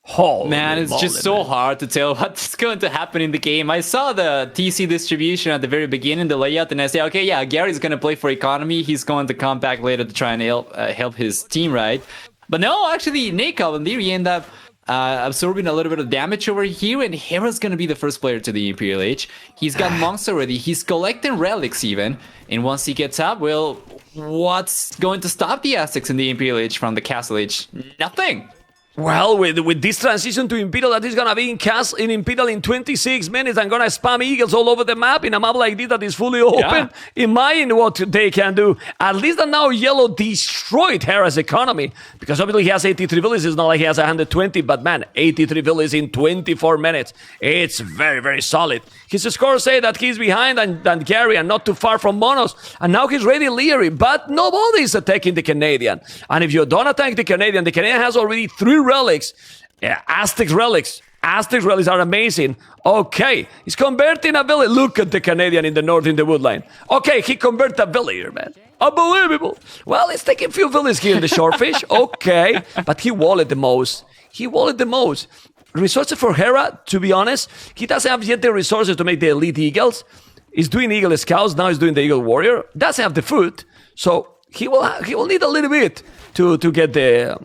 A: Holy
B: man, it's just so hard to tell what's going to happen in the game. I saw the TC distribution at the very beginning, the layout, and I say, okay, yeah, Gary's going to play for economy. He's going to come back later to try and help his team, right? But no, actually, Nikov and Leary end up absorbing a little bit of damage over here, and Hera's going to be the first player to the Imperial Age. He's got monks already. He's collecting relics even. And once he gets up, well, what's going to stop the Aztecs in the Imperial Age from the Castle Age? Nothing.
A: Well, with this transition to Imperial, that is gonna be in Imperial in 26 minutes. I'm gonna spam eagles all over the map in a map like this that is fully open. Yeah. Imagine what they can do. At least that now Yellow destroyed Hera's economy because obviously he has 83 villages. It's not like he has 120, but man, 83 villages in 24 minutes. It's very, very solid. His scores say that he's behind than Gary and not too far from Monos. And now he's ready Leary, but nobody's attacking the Canadian. And if you don't attack the Canadian has already 3 relics. Yeah, Aztec relics. Aztec relics are amazing. Okay, he's converting a village. Look at the Canadian in the north in the woodline. Okay, he converted a villager, man. Unbelievable. Well, he's taking a few villages here in the Shorefish. Okay, but he walled the most. Resources for Hera, to be honest, he doesn't have yet the resources to make the elite eagles. He's doing eagle scouts, now he's doing the eagle warrior. Doesn't have the food, so he will need a little bit to get the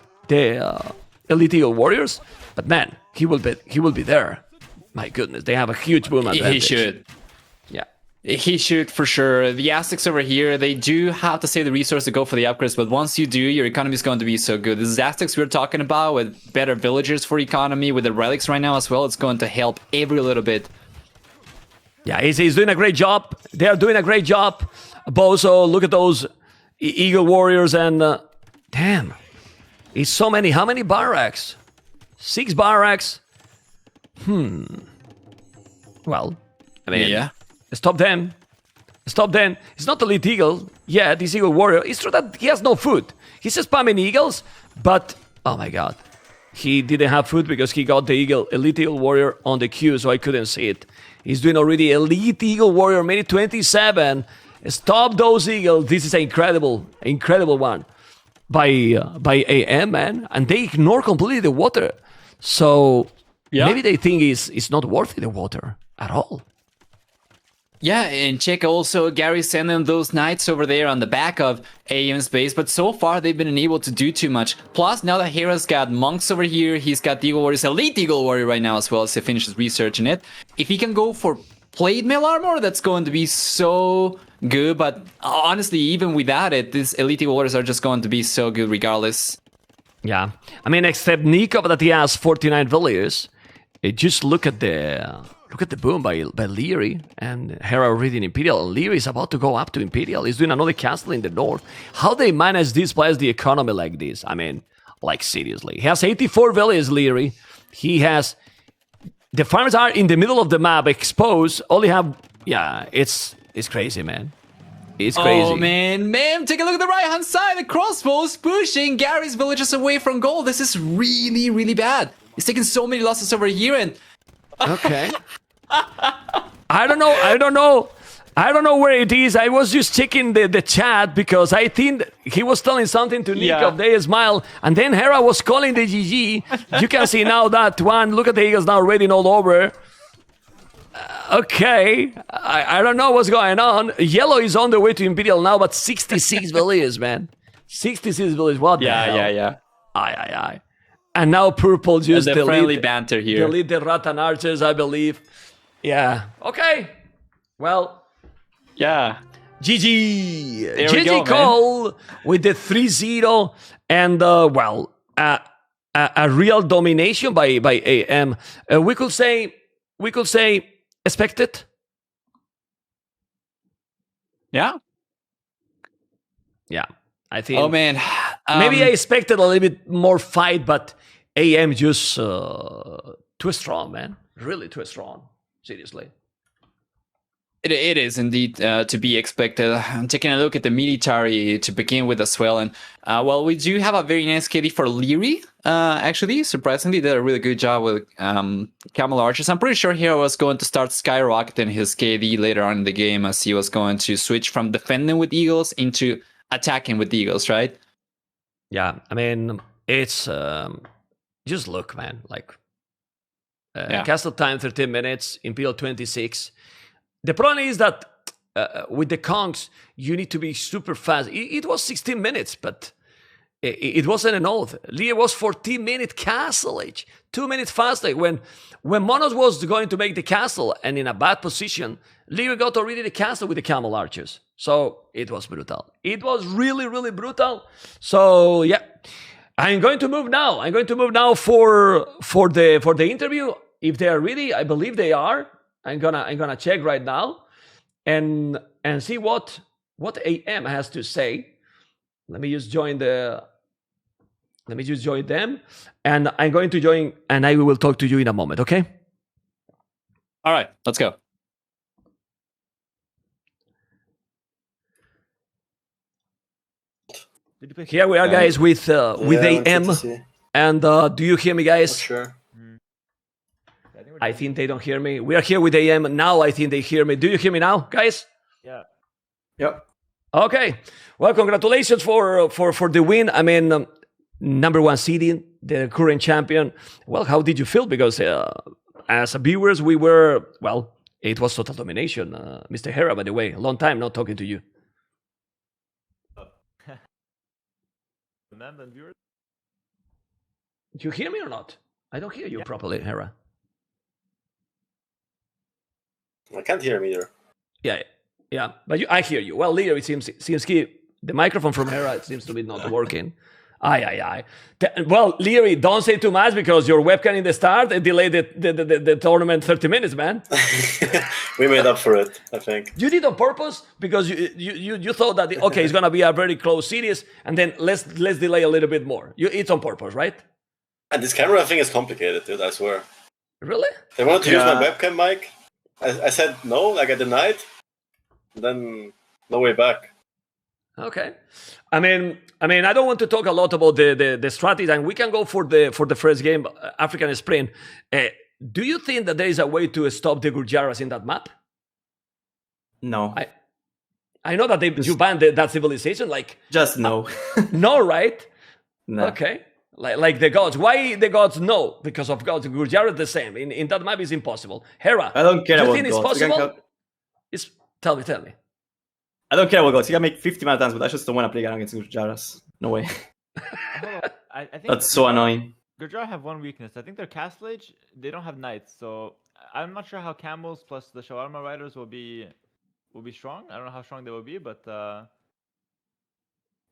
A: elite eagle warriors. But man, he will be there. My goodness, they have a huge boom advantage.
B: He should.
A: Yeah.
B: He should for sure. The Aztecs over here, they do have to save the resource to go for the upgrades, but once you do, your economy is going to be so good. This is Aztecs we're talking about with better villagers for economy, with the relics right now as well. It's going to help every little bit.
A: Yeah, he's doing a great job. They are doing a great job. Bozo, look at those eagle warriors and damn, it's so many. How many barracks? 6 barracks. Well, I mean,
B: yeah.
A: Stop them. It's not the elite eagle. Yeah, this eagle warrior. It's true that he has no food. He's just spamming eagles, but oh my god. He didn't have food because he got the elite eagle warrior on the queue, so I couldn't see it. He's doing already elite eagle warrior, minute 27. Stop those eagles. This is an incredible one by AM, man. And they ignore completely the water. So maybe they think it's not worth the water at all.
B: Yeah, and check also Gary sending those knights over there on the back of AM's base, but so far they've been unable to do too much. Plus, now that Hera's got monks over here, he's got the Eagle Warriors, Elite Eagle Warrior right now as well as he finishes researching it. If he can go for plate mail armor, that's going to be so good, but honestly, even without it, these Elite Eagle Warriors are just going to be so good regardless.
A: Yeah, I mean, except Nico that he has 49 values. Just look at the boom by Leary and Hera already in Imperial. Leary is about to go up to Imperial. He's doing another castle in the north. How they manage this place, the economy like this? I mean, like seriously. He has 84 villages, Leary. He has... The farms are in the middle of the map, exposed. Only have... Yeah, it's crazy, man. It's crazy.
B: Oh, man. Take a look at the right-hand side. The crossbows pushing Gary's villages away from goal. This is really, really bad. He's taking so many losses over here and...
A: Okay. I don't know where it is. I was just checking the chat because I think he was telling something to Nico. They smile, and then Hera was calling the GG. You can see now that one. Look at the Eagles now raiding all over. Okay, I don't know what's going on. Yellow is on the way to Imperial now, but 66 villages, man. 66 villages. What the hell?
B: Yeah.
A: Aye. And now purple just
B: the friendly banter here.
A: Delete the Rattan Archers, I believe. Yeah. Okay. Well.
B: Yeah.
A: GG.
B: There we go,
A: GG Cole with the 3-0 and a real domination by AM. We could say expected.
B: Yeah.
A: Yeah. I think.
B: Oh man.
A: Maybe I expected a little bit more fight, but AM just too strong, man. Really too strong. Seriously.
B: It is indeed to be expected. I'm taking a look at the military to begin with as well. And well, we do have a very nice KD for Leary. Actually, surprisingly, did a really good job with Camel Archers. I'm pretty sure Hero was going to start skyrocketing his KD later on in the game as he was going to switch from defending with Eagles into attacking with Eagles, right?
A: Yeah, I mean, it's just look, man. Like castle time 13 minutes, Imperial 26. The problem is that with the Kongs, you need to be super fast. It was 16 minutes, but it wasn't an oath. Lear was 14-minute castle age, 2 minutes faster. When Monos was going to make the castle and in a bad position, Lear got already the castle with the Camel Archers. So it was brutal. It was really, really brutal. So yeah, I'm going to move now. I'm going to move now for the interview. If they are ready, I believe they are. I'm gonna check right now and see what AM has to say. Let me just join them, and I'm going to join, and I will talk to you in a moment. Okay?
B: All right, let's go.
A: Here we are, guys, with AM. And do you hear me, guys?
E: Sure.
A: I think they don't hear me. We are here with AM now. I think they hear me. Do you hear me now, guys?
F: Yeah.
D: Yep.
A: Okay. Well, congratulations for the win. I mean, number one seeding, the current champion. Well, how did you feel? Because as viewers, we were, well, it was total domination. Mr. Hera, by the way, a long time not talking to you.
F: And viewers?
A: Do you hear me or not? I don't hear you properly, Hera.
E: I can't hear him either.
A: Yeah, but I hear you. Well, Leo, it seems the microphone from Hera it seems to be not working. Aye. Well, Leary, don't say too much because your webcam in the start delayed the tournament 30 minutes, man.
E: We made up for it, I think.
A: You did on purpose because you thought that okay, it's gonna be a very close series, and then let's delay a little bit more. It's on purpose, right?
E: And this camera thing is complicated, dude. I swear.
A: Really?
E: They wanted to use my webcam mic. I said no, like I denied. Then no way back.
A: Okay. I mean, I don't want to talk a lot about the strategy, and we can go for the first game, African Spring. Do you think that there is a way to stop the Gurjaras in that map?
D: No.
A: I know that you banned that civilization. Like
D: just no.
A: No, right?
D: No.
A: Okay. Like the gods. Why the gods? No, because of gods. Gurjara the same. In that map is impossible. Hera,
D: I don't care
A: do you
D: about
A: think it's
D: gods.
A: possible? Tell me.
D: I don't care what goes. He can make 50 mana times, but I just don't want to play Garan against Gurjaras. No way.
F: I think
D: That's so annoying.
F: Gurjar have one weakness. I think their Castle Age, they don't have knights, so I'm not sure how camels plus the shawarma riders will be strong. I don't know how strong they will be, but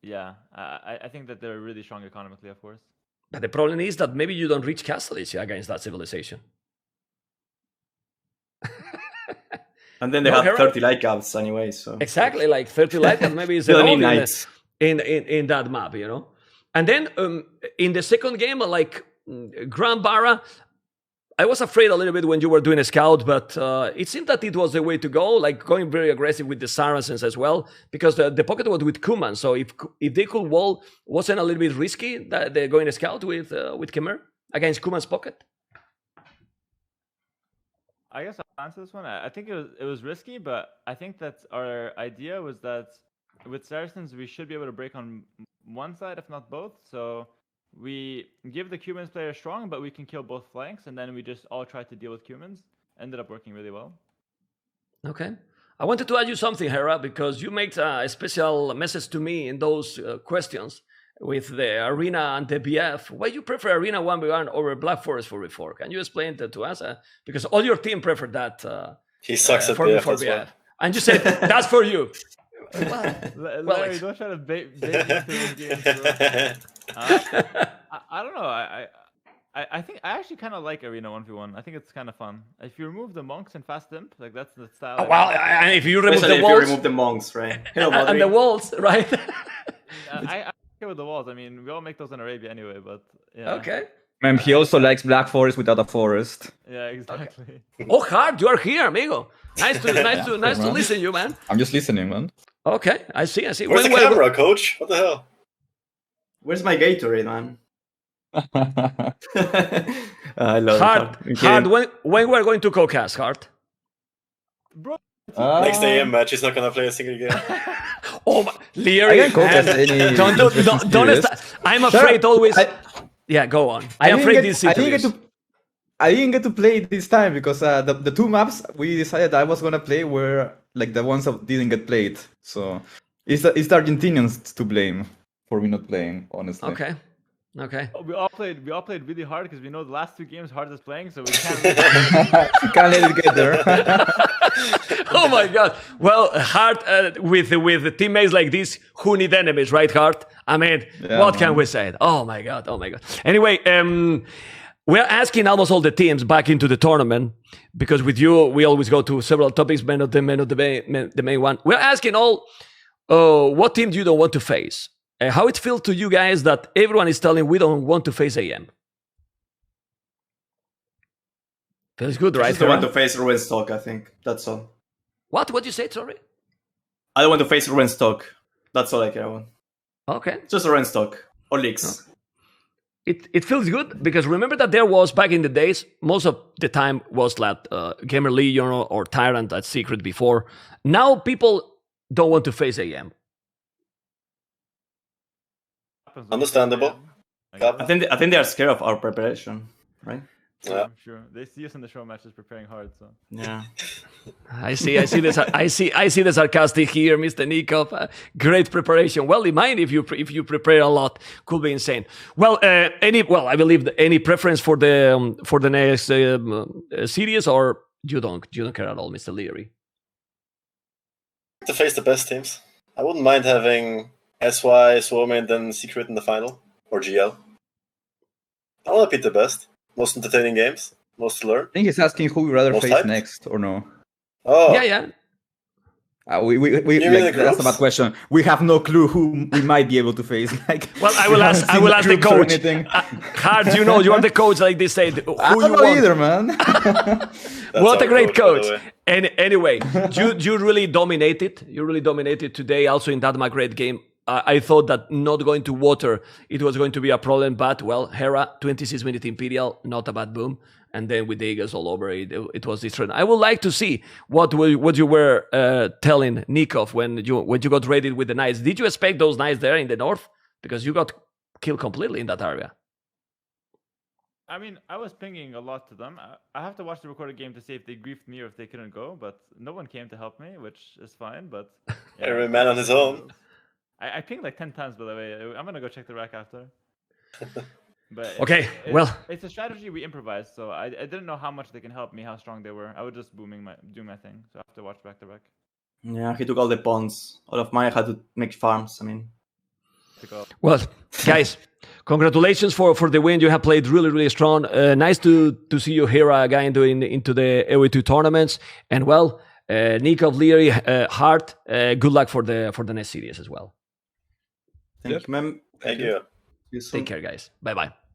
F: yeah, I think that they're really strong economically, of course.
A: But the problem is that maybe you don't reach Castle Age against that civilization.
D: And then they have 30 light caps anyway, so
A: exactly, like 30 light caps maybe is
D: Still
A: enough
D: need knights.
A: in that map, you know. And then in the second game, like Grand Barra, I was afraid a little bit when you were doing a scout, but it seemed that it was the way to go, like going very aggressive with the Saracens as well, because the pocket was with Kuman. So if they could wall, wasn't a little bit risky that they're going to scout with Khmer against Kuman's pocket?
F: I guess I'll answer this one. I think it was risky, but I think that our idea was that with Saracens we should be able to break on one side, if not both. So we give the Cumans player strong, but we can kill both flanks, and then we just all try to deal with Cumans. Ended up working really well.
A: Okay. I wanted to ask you something, Hera, because you made a special message to me in those questions with the Arena and the BF. Why you prefer Arena 1v1 over Black Forest 4v4? Can you explain that to us? Because all your team preferred that.
E: He sucks at
A: 4v4
E: BF. Well.
A: And you said, that's for you.
F: Larry, don't try to bait me into those games, bro. I don't know. I think I actually kind of like Arena 1v1. I think it's kind of fun. If you remove the monks and fast imp, like that's the style.
A: And if you remove
D: Especially
A: the walls,
D: if you remove the monks, right? Hello,
A: and the walls, right?
F: I okay with the walls. I mean, we all make those in Arabia anyway, but yeah.
A: Okay.
G: He also likes Black Forest without a forest.
F: Yeah, exactly.
A: Oh, Hard, you are here, amigo. Nice to listen to you, man.
G: I'm just listening, man.
A: Okay, I see.
E: Where's the camera, coach? What the hell?
D: Where's my Gatorade, man? I love
A: Hard. When we're going to co-cast, Hard?
F: Bro.
E: Next AM match, he's not gonna play a single game.
A: Oh, my, Leary.
G: I can co-cast any.
A: Don't I'm afraid always. Yeah, go on. I'm afraid this interviews.
G: I didn't get to play this time because the two maps we decided I was gonna play were like the ones that didn't get played. So it's the Argentinians to blame for me not playing, honestly.
A: Okay.
F: We all played really hard because we know the last two games Hard is playing, so we can't.
G: Can't let it get there.
A: Oh my God. Well, Hard with teammates like this who need enemies, right, Hard? I mean, what can we say? Oh my God. Anyway, we're asking almost all the teams back into the tournament because with you we always go to several topics, but not the main one. We're asking all, what team do you don't want to face? How it feels to you guys that everyone is telling we don't want to face AM? Feels good, right?
D: I just don't want to face Ruinstock, I think. That's all.
A: What you said, sorry?
D: I don't want to face Ruinstock. That's all I care about.
A: Okay.
D: Just Ruinstock. Or Leaks.
A: It feels good because remember that there was back in the days, most of the time was that Gamer Legion or Tyrant at Secret before. Now people don't want to face AM.
E: Understandable.
D: I think they are scared of our preparation, right?
E: Yeah.
F: I'm sure they see us in the show matches preparing hard. So
D: Yeah.
A: I see the sarcastic here, Mr. Nikov. Great preparation. Well, in mind if you prepare a lot, could be insane. Well, I believe any preference for the next series, or you don't care at all, Mr. Leary?
E: To face the best teams. I wouldn't mind having SY, Swarm, and then Secret in the final, or GL. I want to beat the best. Most entertaining games, most to learn.
G: I think he's asking who we rather
E: Most
G: face
E: hyped?
G: next or no.
E: Oh,
A: Yeah.
E: You mean the
G: Like, that's a
E: groups?
G: bad question. We have no clue who we might be able to face. Like,
A: Well, I will ask the coach. Hard, you are the coach, like they say. Who
G: I don't
A: you
G: know
A: want?
G: either, man.
A: What
E: our
A: a great
E: coach,
A: coach.
E: by the way.
A: And anyway, you really dominated. You really dominated today. Also in that great game. I thought that not going to water, it was going to be a problem. But well, Hera, 26-minute Imperial, not a bad boom. And then with the Eagles all over, it was destroyed. I would like to see what you were telling Nikov when you got raided with the Knights. Did you expect those Knights there in the north? Because you got killed completely in that area.
F: I mean, I was pinging a lot to them. I have to watch the recorded game to see if they griefed me or if they couldn't go, but no one came to help me, which is fine. But
E: Every man on his own.
F: I pinged like 10 times, by the way. I'm gonna go check the rack after. But
A: Okay, well,
F: it's a strategy we improvised, so I didn't know how much they can help me, how strong they were. I was just doing my thing, so I have to watch back to back.
D: Yeah, he took all the pawns. All of mine had to make farms. I mean,
A: well, guys, congratulations for the win. You have played really, really strong. Nice to see you here again into the AOE2 tournaments. And well, Nico, Leary, Hart, good luck for the next series as well.
D: thank you, ma'am.
E: Thank you.
D: See you soon.
A: Take care, guys. Bye bye.